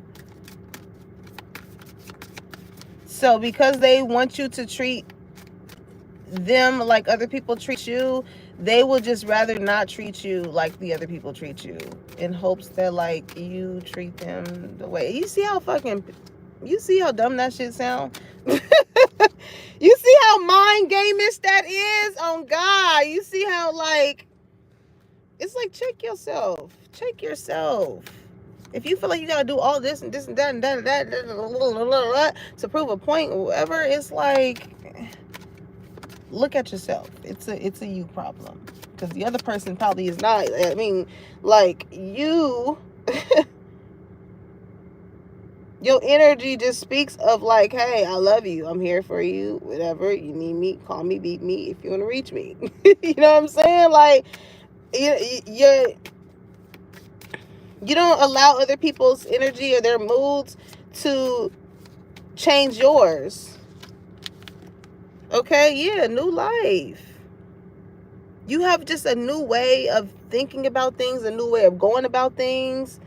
So because they want you to treat them like other people treat you, they will just rather not treat you like the other people treat you, in hopes that like you treat them the way. You see how dumb that shit sound? You see how mind gameish that is? On God. You see how like, it's like, check yourself. If you feel like you gotta do all this and this and that and that to prove a point or whatever, it's like, look at yourself. It's a you problem, because the other person probably is not. I mean, like, you your energy just speaks of like, hey, I love you, I'm here for you, whatever you need me, call me, beat me if you want to reach me. You know what I'm saying? Like, you don't allow other people's energy or their moods to change yours. Okay, yeah, new life. You have just a new way of thinking about things, a new way of going about things,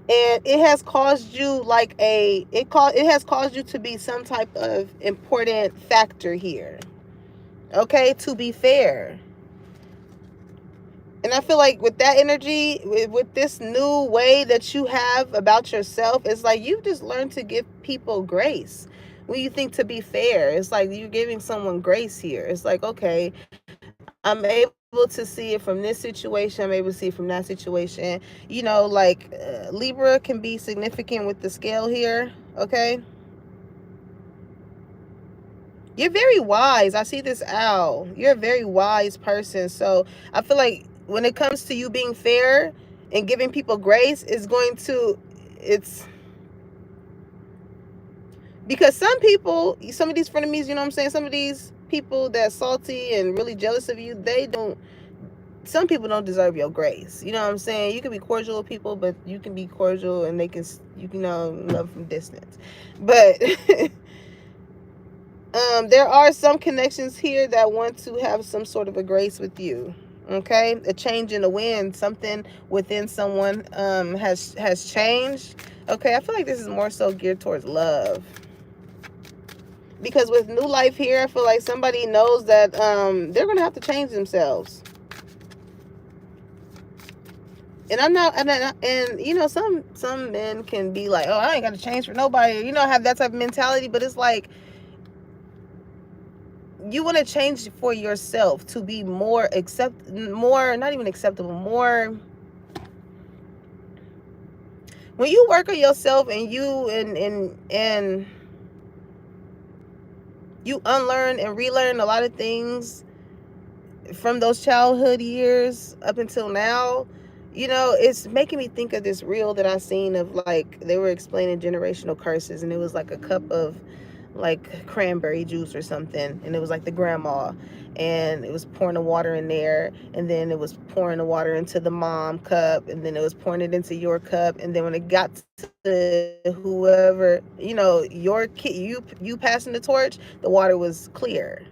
and it has caused you like it has caused you to be some type of important factor here. Okay, to be fair. And I feel like with that energy, with this new way that you have about yourself, it's like you've just learned to give people grace. When you think to be fair, it's like you're giving someone grace here. It's like, okay, I'm able to see it from this situation. I'm able to see it from that situation. You know, like Libra can be significant with the scale here. Okay. You're very wise. I see this owl. You're a very wise person. So I feel like when it comes to you being fair and giving people grace, it's because some of these frenemies, you know what I'm saying? Some of these people that's salty and really jealous of you, some people don't deserve your grace. You know what I'm saying? You can be cordial with people, but you can be cordial and you can love from distance. But there are some connections here that want to have some sort of a grace with you. Okay, a change in the wind, something within someone has changed. Okay, I feel like this is more so geared towards love, because with new life here, I feel like somebody knows that they're gonna have to change themselves. And and you know, some men can be like, oh, I ain't got to change for nobody, you know, have that type of mentality. But it's like, you want to change for yourself to be more not even acceptable, more. When you work on yourself and you unlearn and relearn a lot of things from those childhood years up until now, you know, it's making me think of this reel that I seen of, like, they were explaining generational curses, and it was like a cup of like cranberry juice or something, and it was like the grandma, and it was pouring the water in there, and then it was pouring the water into the mom cup, and then it was pouring it into your cup, and then when it got to whoever, you know, your kid, you passing the torch, the water was clear.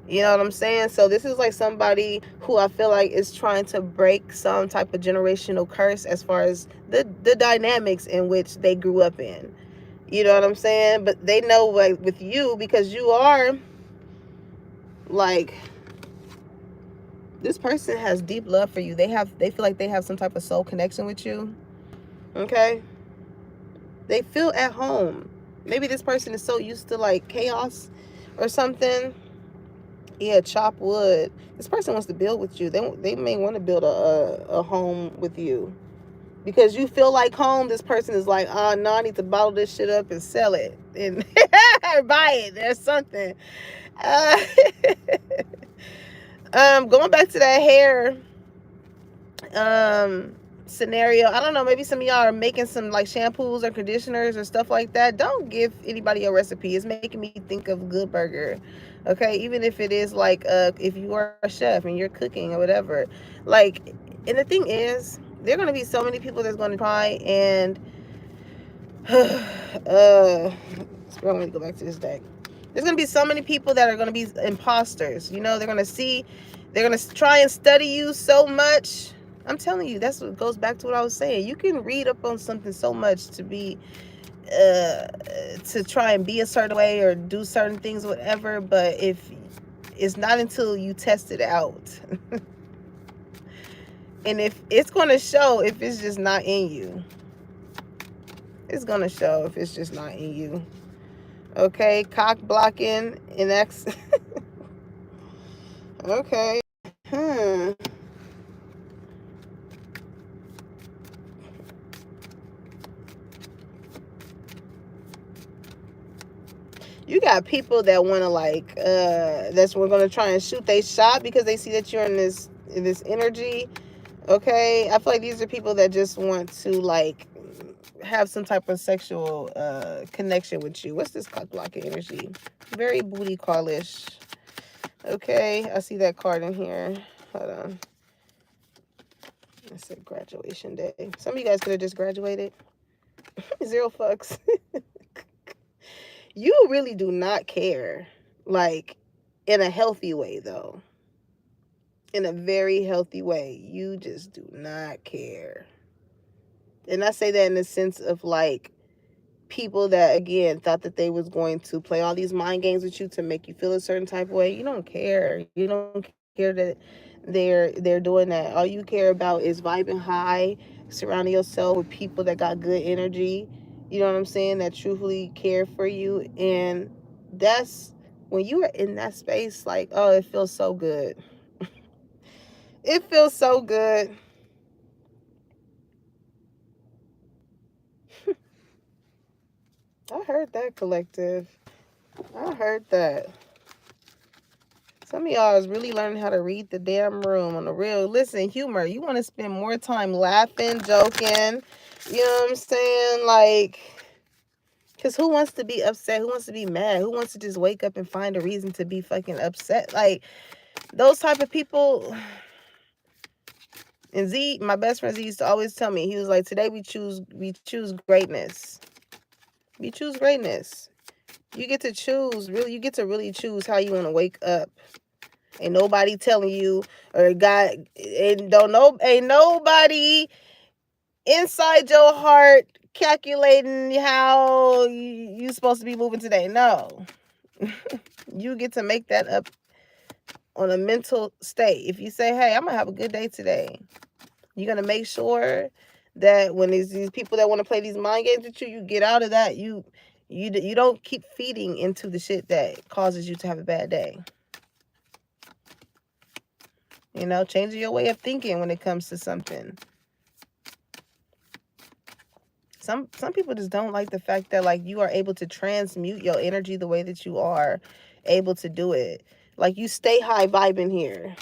You know what I'm saying? So this is like somebody who I feel like is trying to break some type of generational curse as far as the dynamics in which they grew up in. You know what I'm saying? But they know, like, with you, because you are like, this person has deep love for you. They feel like they have some type of soul connection with you. Okay? They feel at home. Maybe this person is so used to like chaos or something. Yeah, chop wood. This person wants to build with you. They may want to build a home with you. Because you feel like home, this person is like, oh, no, I need to bottle this shit up and sell it. And buy it. There's something. Going back to that hair scenario, I don't know, maybe some of y'all are making some like shampoos or conditioners or stuff like that. Don't give anybody a recipe. It's making me think of Good Burger. Okay, even if it is like if you are a chef and you're cooking or whatever, like, and the thing is, there are going to be so many people that's going to try and I'm going to go back to this deck. There's going to be so many people that are going to be imposters. You know, they're going to try and study you so much. I'm telling you, that's what goes back to what I was saying. You can read up on something so much to be, to try and be a certain way or do certain things, whatever. But if it's not until you test it out. And if it's going to show if it's just not in you. It's going to show if it's just not in you. Okay, cock blocking and X. Okay. You got people that want to like, that's we're gonna try and shoot they shot because they see that you're in this energy. Okay, I feel like these are people that just want to like have some type of sexual connection with you. What's this cock blocking energy? Very booty callish. Okay, I see that card in here. Hold on. I said graduation day. Some of you guys could have just graduated. 0 fucks. You really do not care. Like, in a healthy way, though. In a very healthy way. You just do not care. And I say that in the sense of, like, people that, again, thought that they was going to play all these mind games with you to make you feel a certain type of way. You don't care. You don't care that they're doing that. All you care about is vibing high, surrounding yourself with people that got good energy, you know what I'm saying, that truthfully care for you. And that's when you are in that space, like, oh, it feels so good. It feels so good. I heard that, collective. I heard that. Some of y'all is really learning how to read the damn room on the real. Listen, humor. You want to spend more time laughing, joking. You know what I'm saying? Like, because who wants to be upset? Who wants to be mad? Who wants to just wake up and find a reason to be fucking upset? Like, those type of people. And Z, my best friend Z used to always tell me, he was like, today we choose greatness. We choose greatness. You get to choose, really, you get to really choose how you want to wake up. Ain't nobody telling you, or ain't nobody inside your heart calculating how you supposed to be moving today. No. You get to make that up on a mental state. If you say, hey, I'm going to have a good day today, you're going to make sure that when these people that want to play these mind games with you, you get out of that. You don't keep feeding into the shit that causes you to have a bad day. You know, changing your way of thinking when it comes to something. Some people just don't like the fact that, like, you are able to transmute your energy the way that you are able to do it. Like, you stay high vibing here.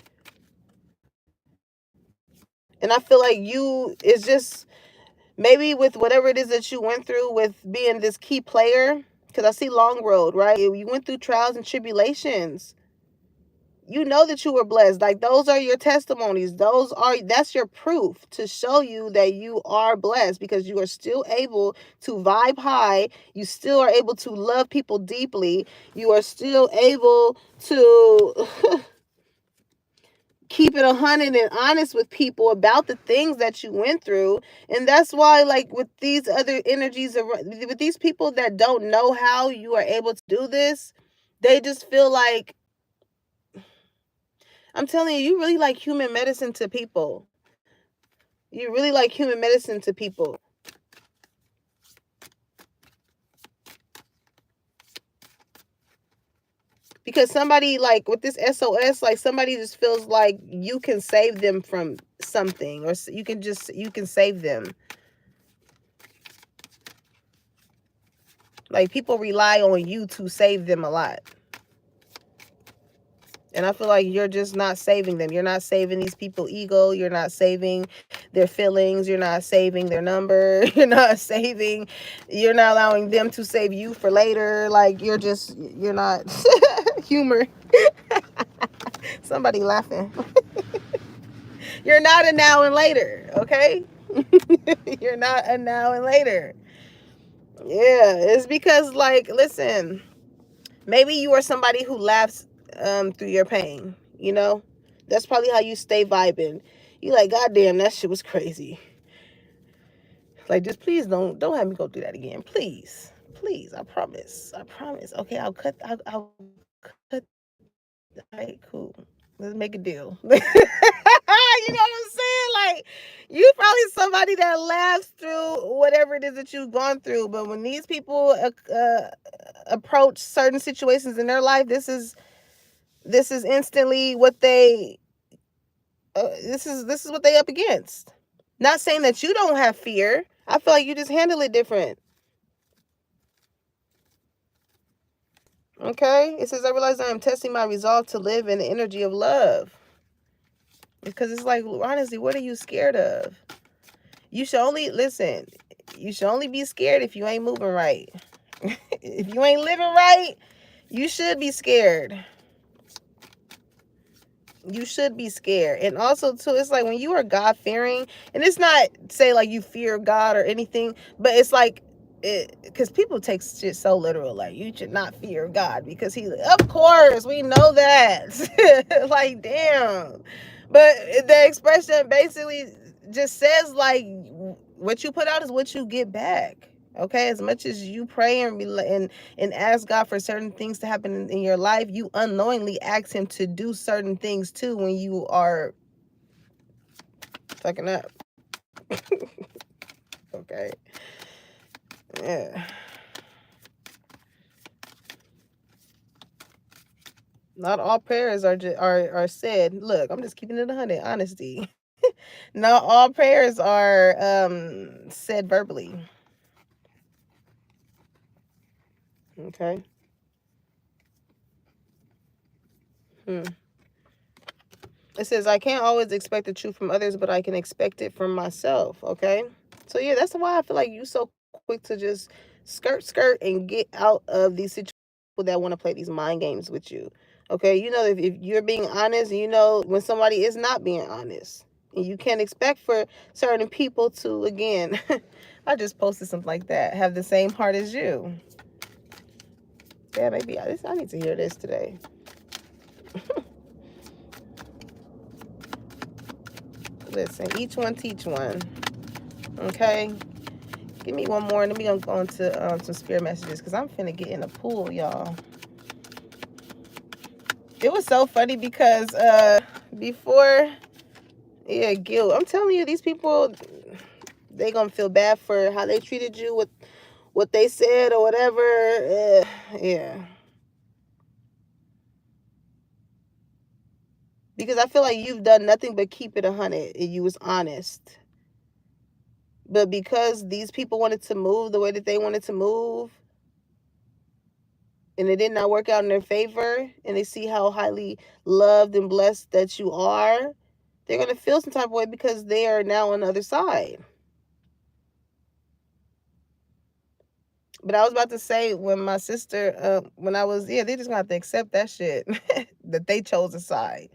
And I feel like it's just, maybe with whatever it is that you went through with being this key player, because I see Long Road, right? You went through trials and tribulations. You know that you were blessed. Like, those are your testimonies. That's your proof to show you that you are blessed, because you are still able to vibe high. You still are able to love people deeply. You are still able to keep it 100 and honest with people about the things that you went through. And that's why, like, with these other energies, with these people that don't know how you are able to do this, they just feel like, I'm telling you, you really like human medicine to people. You really like human medicine to people. Because somebody, like, with this SOS, like, somebody just feels like you can save them from something, or you can save them. Like, people rely on you to save them a lot. And I feel like you're just not saving them. You're not saving these people's ego. You're not saving their feelings. You're not saving their number. You're not allowing them to save you for later. Like, you're not humor. Somebody laughing. You're not a now and later, okay? You're not a now and later. Yeah, it's because, like, listen, maybe you are somebody who laughs through your pain, you know? That's probably how you stay vibing. You like, God damn, that shit was crazy. Like, just please don't have me go through that again. Please. Please, I promise. I promise. Okay, I'll cut. All right, cool. Let's make a deal. You know what I'm saying? Like, you probably somebody that laughs through whatever it is that you've gone through. But when these people approach certain situations in their life, this is instantly what they this is what they up against. Not saying that you don't have fear. I feel like you just handle it different. Okay? It says, I realize I am testing my resolve to live in the energy of love. Because it's like, honestly, what are you scared of? You should only, listen, you should only be scared if you ain't moving right. If you ain't living right, you should be scared. You should be scared. And also, too, it's like when you are God fearing, and it's not say like you fear God or anything, but it's like, because people take shit so literal, like you should not fear God because of course we know that. Like, damn. But the expression basically just says like what you put out is what you get back. Okay, as much as you pray and ask God for certain things to happen in your life, you unknowingly ask Him to do certain things too when you are fucking up. Okay, yeah. Not all prayers are said. Look, I'm just keeping it 100. Honesty. Not all prayers are said verbally. Okay. Hmm. It says I can't always expect the truth from others, but I can expect it from myself. Okay. So yeah, that's why I feel like you so quick to just skirt and get out of these situations that want to play these mind games with you. Okay, you know if you're being honest, you know when somebody is not being honest. And you can't expect for certain people to, again, I just posted something like that, have the same heart as you. Yeah, maybe I need to hear this today. Listen, each one teach one. Okay? Give me one more, and then we're going to go into some spirit messages because I'm finna get in the pool, y'all. It was so funny because before, yeah, guilt. I'm telling you, these people, they gonna feel bad for how they treated you with what they said or whatever. Yeah. Because I feel like you've done nothing but keep it 100 and you was honest. But because these people wanted to move the way that they wanted to move, and it did not work out in their favor, and they see how highly loved and blessed that you are, they're going to feel some type of way because they are now on the other side. But I was about to say, when my sister, when I was, yeah, they just gonna have to accept that shit, that they chose a side.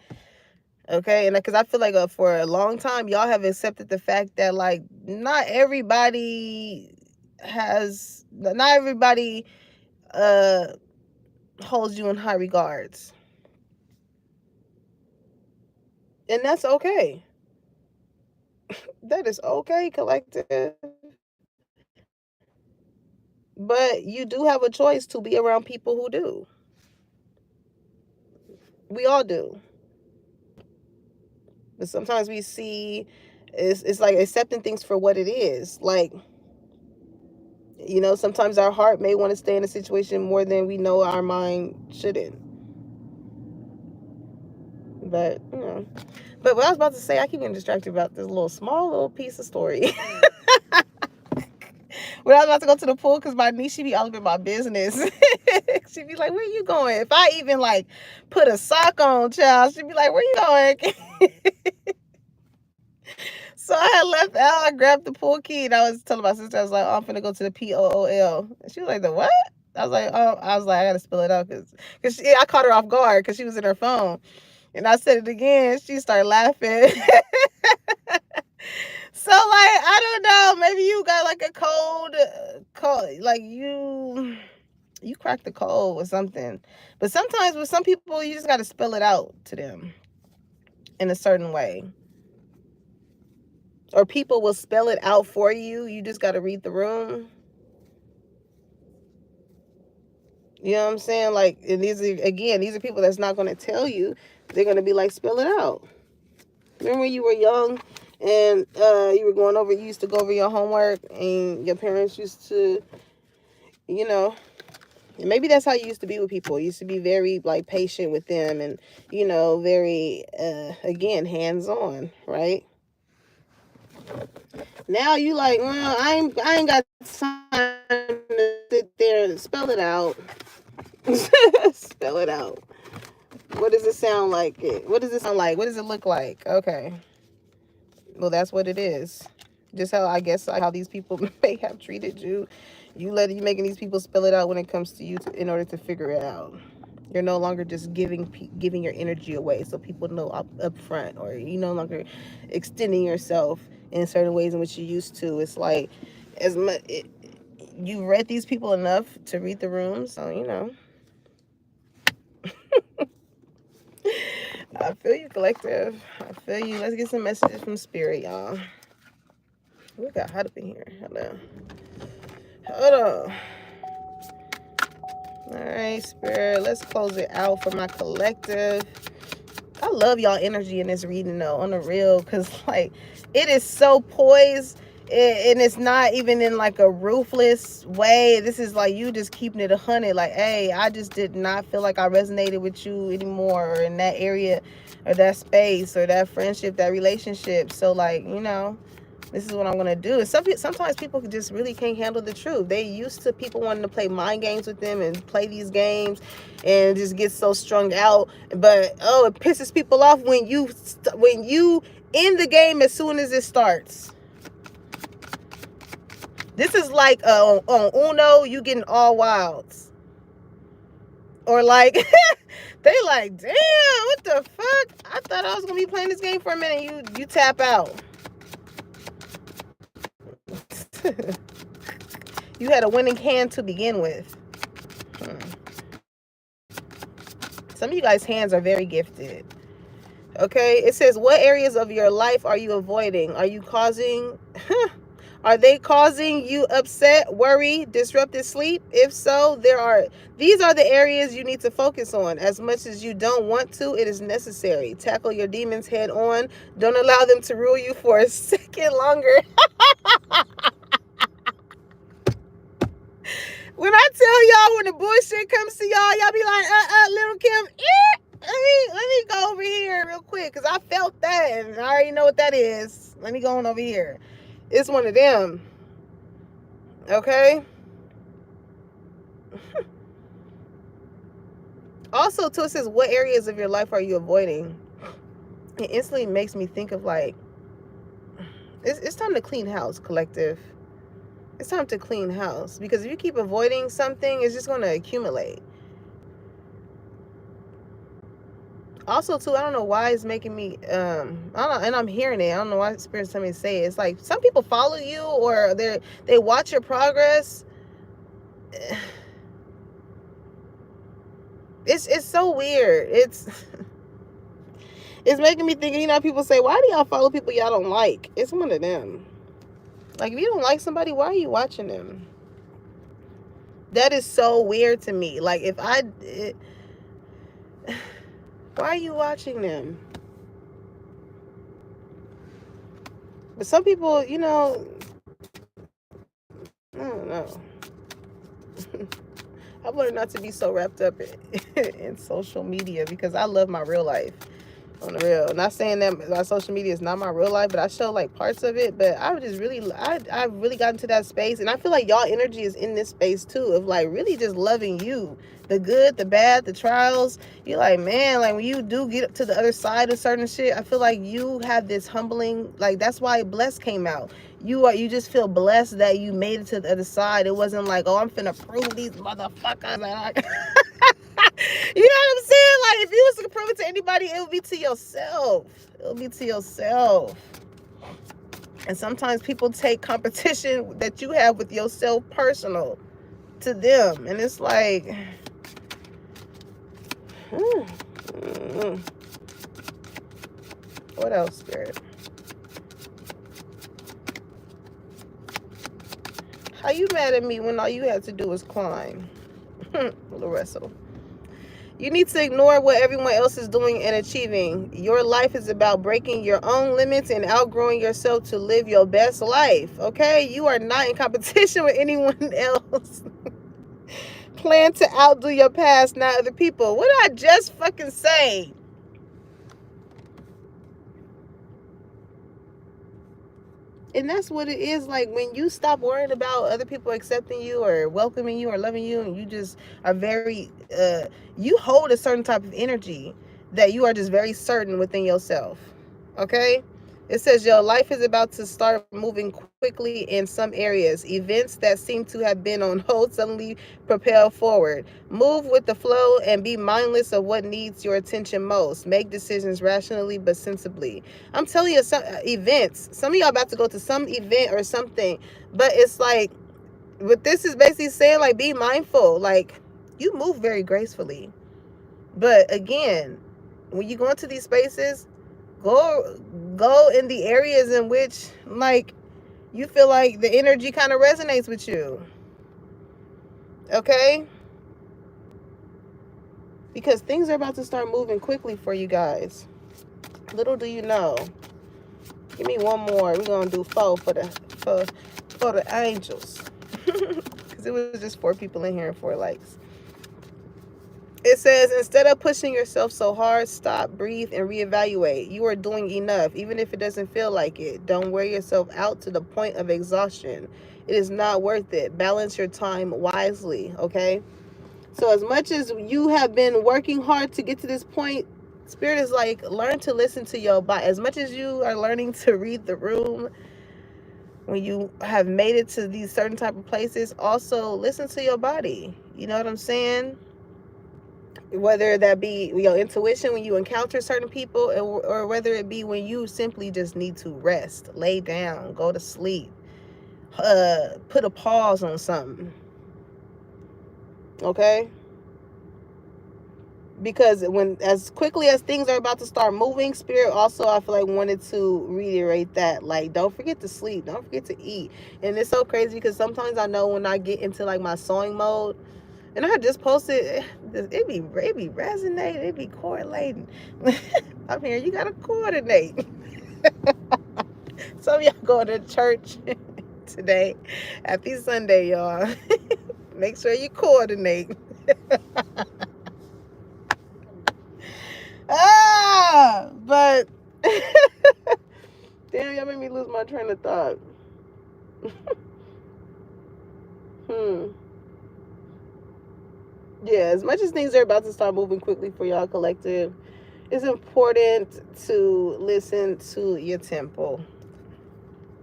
Okay, and because I feel like for a long time, y'all have accepted the fact that like not everybody uh holds you in high regards, and that's okay. That is okay, collective. But you do have a choice to be around people who do. We all do. But sometimes we see it's like accepting things for what it is. Like, you know, sometimes our heart may want to stay in a situation more than we know our mind shouldn't. But, you know. But what I was about to say, I keep getting distracted about this small little piece of story. When I was about to go to the pool, because my niece, she be all up in my business. She be like, where you going? If I even like put a sock on, child, she be like, where you going? So I had left out. I grabbed the pool key and I was telling my sister, I was like, oh, I'm finna go to the POOL. And she was like, the what? I was like, oh, I gotta spill it out because I caught her off guard because she was in her phone. And I said it again. She started laughing. So like, I don't know, maybe you got like a cold, like you cracked the code or something. But sometimes with some people, you just got to spell it out to them in a certain way. Or people will spell it out for you. You just got to read the room. You know what I'm saying? Like, and these are people that's not going to tell you. They're going to be like, spell it out. Remember when you were young and you used to go over your homework and your parents used to, you know, maybe that's how you used to be with people. You used to be very like patient with them and, very, again, hands-on, right? Now you like, well, I ain't got time to sit there and spell it out. Spell it out. What does it sound like? What does it sound like? What does it look like? Okay. Well, that's what it is. Just how, I guess, like how these people may have treated you. You making these people spell it out when it comes to you in order to figure it out. You're no longer just giving your energy away so people know up front, or you no longer extending yourself in certain ways in which you used to. It's like you read these people enough to read the room, so I feel you, collective. I feel you. Let's get some messages from spirit, y'all. We got hot up in here. Hold on. All right, spirit. Let's close it out for my collective. I love y'all energy in this reading though, on the real, because like it is so poised, and it's not even in like a ruthless way. This is like you just keeping it 100. Like, hey, I just did not feel like I resonated with you anymore, or in that area, or that space, or that friendship, that relationship. So like, this is what I'm gonna do. And sometimes people just really can't handle the truth. They used to people wanting to play mind games with them and play these games and just get so strung out. But it pisses people off when you end the game as soon as it starts. This is like on Uno, you getting all wilds. Or like they like, damn, what the fuck? I thought I was gonna be playing this game for a minute. You tap out. You had a winning hand to begin with. Some of you guys' hands are very gifted. Okay, it says, what areas of your life are you avoiding? Are they causing you upset, worry, disrupted sleep? If so, these are the areas you need to focus on. As much as you don't want to, it is necessary. Tackle your demons head on. Don't allow them to rule you for a second longer. When I tell y'all, when the bullshit comes to y'all be like, little Kim, let me go over here real quick, because I felt that, and I already know what that is. Let me go on over here. It's one of them. Okay? Also, too, it says, what areas of your life are you avoiding? It instantly makes me think of, like, it's time to clean house, collective. It's time to clean house, because if you keep avoiding something, it's just going to accumulate. Also, too, I don't know why it's making me, I don't know, and I'm hearing it. I don't know why Spirit's telling me to say it. It's like some people follow you, or they watch your progress. It's so weird. It's making me think, people say, why do y'all follow people y'all don't like? It's one of them. Like, if you don't like somebody, why are you watching them? That is so weird to me. Like, why are you watching them? But some people, I don't know. I learned not to be so wrapped up in social media, because I love my real life. On the real. Not saying that my social media is not my real life, but I show like parts of it. But I really got into that space, and I feel like y'all energy is in this space too, of like really just loving you, the good, the bad, the trials. You're like, man, like when you do get up to the other side of certain shit, I feel like you have this humbling, like that's why Blessed came out. You just feel blessed that you made it to the other side. It wasn't like, oh, I'm finna prove these motherfuckers. You know what I'm saying? Like, if you was to prove it to anybody, it would be to yourself. It'll be to yourself. And sometimes people take competition that you have with yourself personal to them. And it's like, what else, Spirit? How you mad at me when all you had to do was climb? Loresso. You need to ignore what everyone else is doing and achieving. Your life is about breaking your own limits and outgrowing yourself to live your best life. Okay? You are not in competition with anyone else. Plan to outdo your past, not other people. What did I just fucking say? And that's what it is like when you stop worrying about other people accepting you or welcoming you or loving you, and you just are very you hold a certain type of energy that you are just very certain within yourself. Okay? It says your life is about to start moving quickly in some areas. Events that seem to have been on hold suddenly propel forward. Move with the flow and be mindless of what needs your attention most. Make decisions rationally but sensibly. I'm telling you, some events. Some of y'all about to go to some event or something, but it's like, what this is basically saying, like, be mindful. Like, you move very gracefully, but again, when you go into these spaces, go in the areas in which, like, you feel like the energy kind of resonates with you. Okay? Because things are about to start moving quickly for you guys. Little do you know. Give me one more. We're gonna do 4 for the angels. Because it was just 4 people in here and 4 likes. It says, instead of pushing yourself so hard, stop, breathe, and reevaluate. You are doing enough, even if it doesn't feel like it. Don't wear yourself out to the point of exhaustion. It is not worth it. Balance your time wisely, okay? So as much as you have been working hard to get to this point, Spirit is like, learn to listen to your body. As much as you are learning to read the room, when you have made it to these certain type of places, also listen to your body. You know what I'm saying? Whether that be your intuition when you encounter certain people, or whether it be when you simply just need to rest, lay down, go to sleep, put a pause on something. Okay? Because when, as quickly as things are about to start moving, Spirit also, I feel like, wanted to reiterate that, like, don't forget to sleep, don't forget to eat. And it's so crazy because sometimes I know when I get into like my sewing mode, and I just posted, it be resonating, it be correlating. I'm here, you gotta coordinate. Some of y'all going to church today. Happy Sunday, y'all. Make sure you coordinate. But damn, y'all made me lose my train of thought. Yeah, as much as things are about to start moving quickly for y'all collective, it's important to listen to your temple,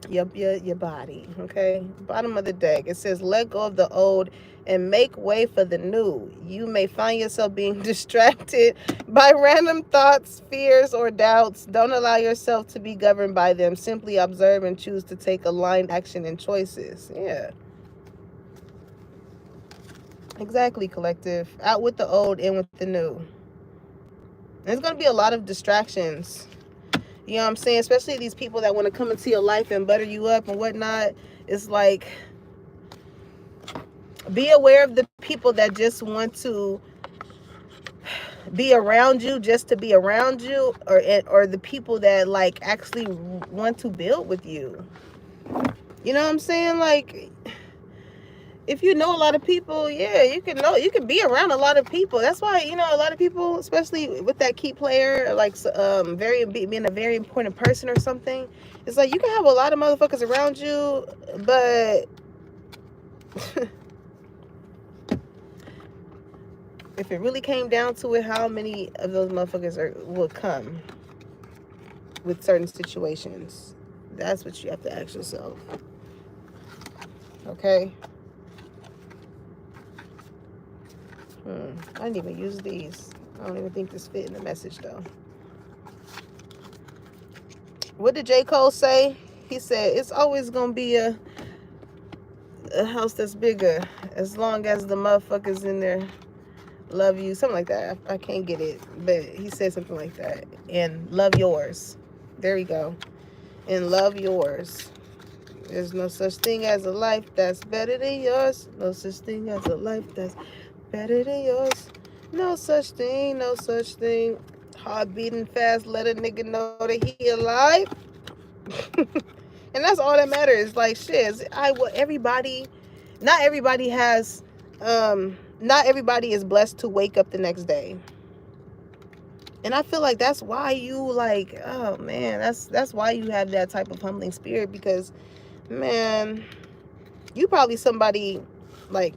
your body. Okay, bottom of the deck, it says, let go of the old and make way for the new. You may find yourself being distracted by random thoughts, fears, or doubts. Don't allow yourself to be governed by them. Simply observe and choose to take aligned action and choices. Yeah, exactly, collective. Out with the old, in with the new. There's going to be a lot of distractions. You know what I'm saying? Especially these people that want to come into your life and butter you up and whatnot. It's like, be aware of the people that just want to be around you just to be around you, or the people that, like, actually want to build with you. You know what I'm saying? Like, if you know a lot of people, yeah, you can be around a lot of people. That's why, you know, a lot of people, especially with that key player, like, being a very important person or something, it's like you can have a lot of motherfuckers around you, but if it really came down to it, how many of those motherfuckers will come with certain situations? That's what you have to ask yourself. Okay? I didn't even use these. I don't even think this fit in the message, though. What did J. Cole say? He said it's always gonna be a house that's bigger as long as the motherfuckers in there love you, something like that. I can't get it, but he said something like that. And love yours. There we go. And love yours. There's no such thing as a life that's better than yours. No such thing as a life that's better than yours. No such thing, no such thing. Heart beating fast, let a nigga know that he alive. And that's all that matters. Like, shit, everybody, not everybody has, not everybody is blessed to wake up the next day. And I feel like that's why you, like, oh man, that's why you have that type of humbling spirit, because, man, you probably somebody, like,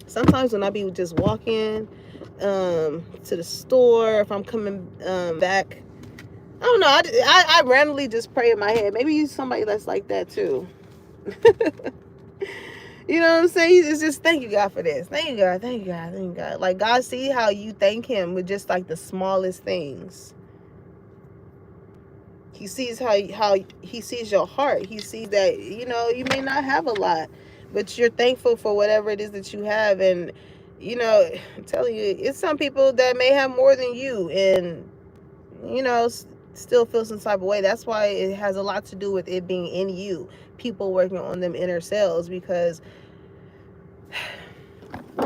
sometimes when I be just walking to the store, if I'm coming back, I don't know, I randomly just pray in my head. Maybe you somebody that's like that too. You know what I'm saying? It's just, thank you, God, for this. Thank you, God. Thank you, God. Thank you, God. Like, God see how you thank him with just like the smallest things. He sees how he sees your heart. He sees that, you know, you may not have a lot, but you're thankful for whatever it is that you have. And, you know, I'm telling you, it's some people that may have more than you and, you know, still feel some type of way. That's why it has a lot to do with it being in you, people working on them inner selves, because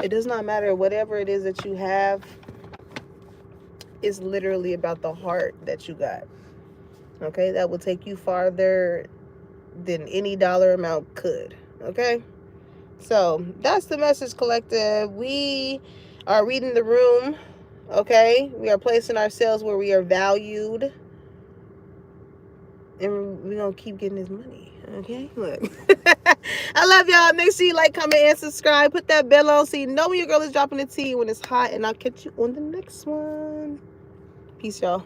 it does not matter whatever it is that you have. It's literally about the heart that you got. Okay, that will take you farther than any dollar amount could. Okay, so that's the message, collective. We are reading the room. Okay, we are placing ourselves where we are valued, and we're gonna keep getting this money. Okay, look. I love y'all. Make sure you like, comment, and subscribe. Put that bell on so you know when your girl is dropping the tea when it's hot. And I'll catch you on the next one. Peace, y'all.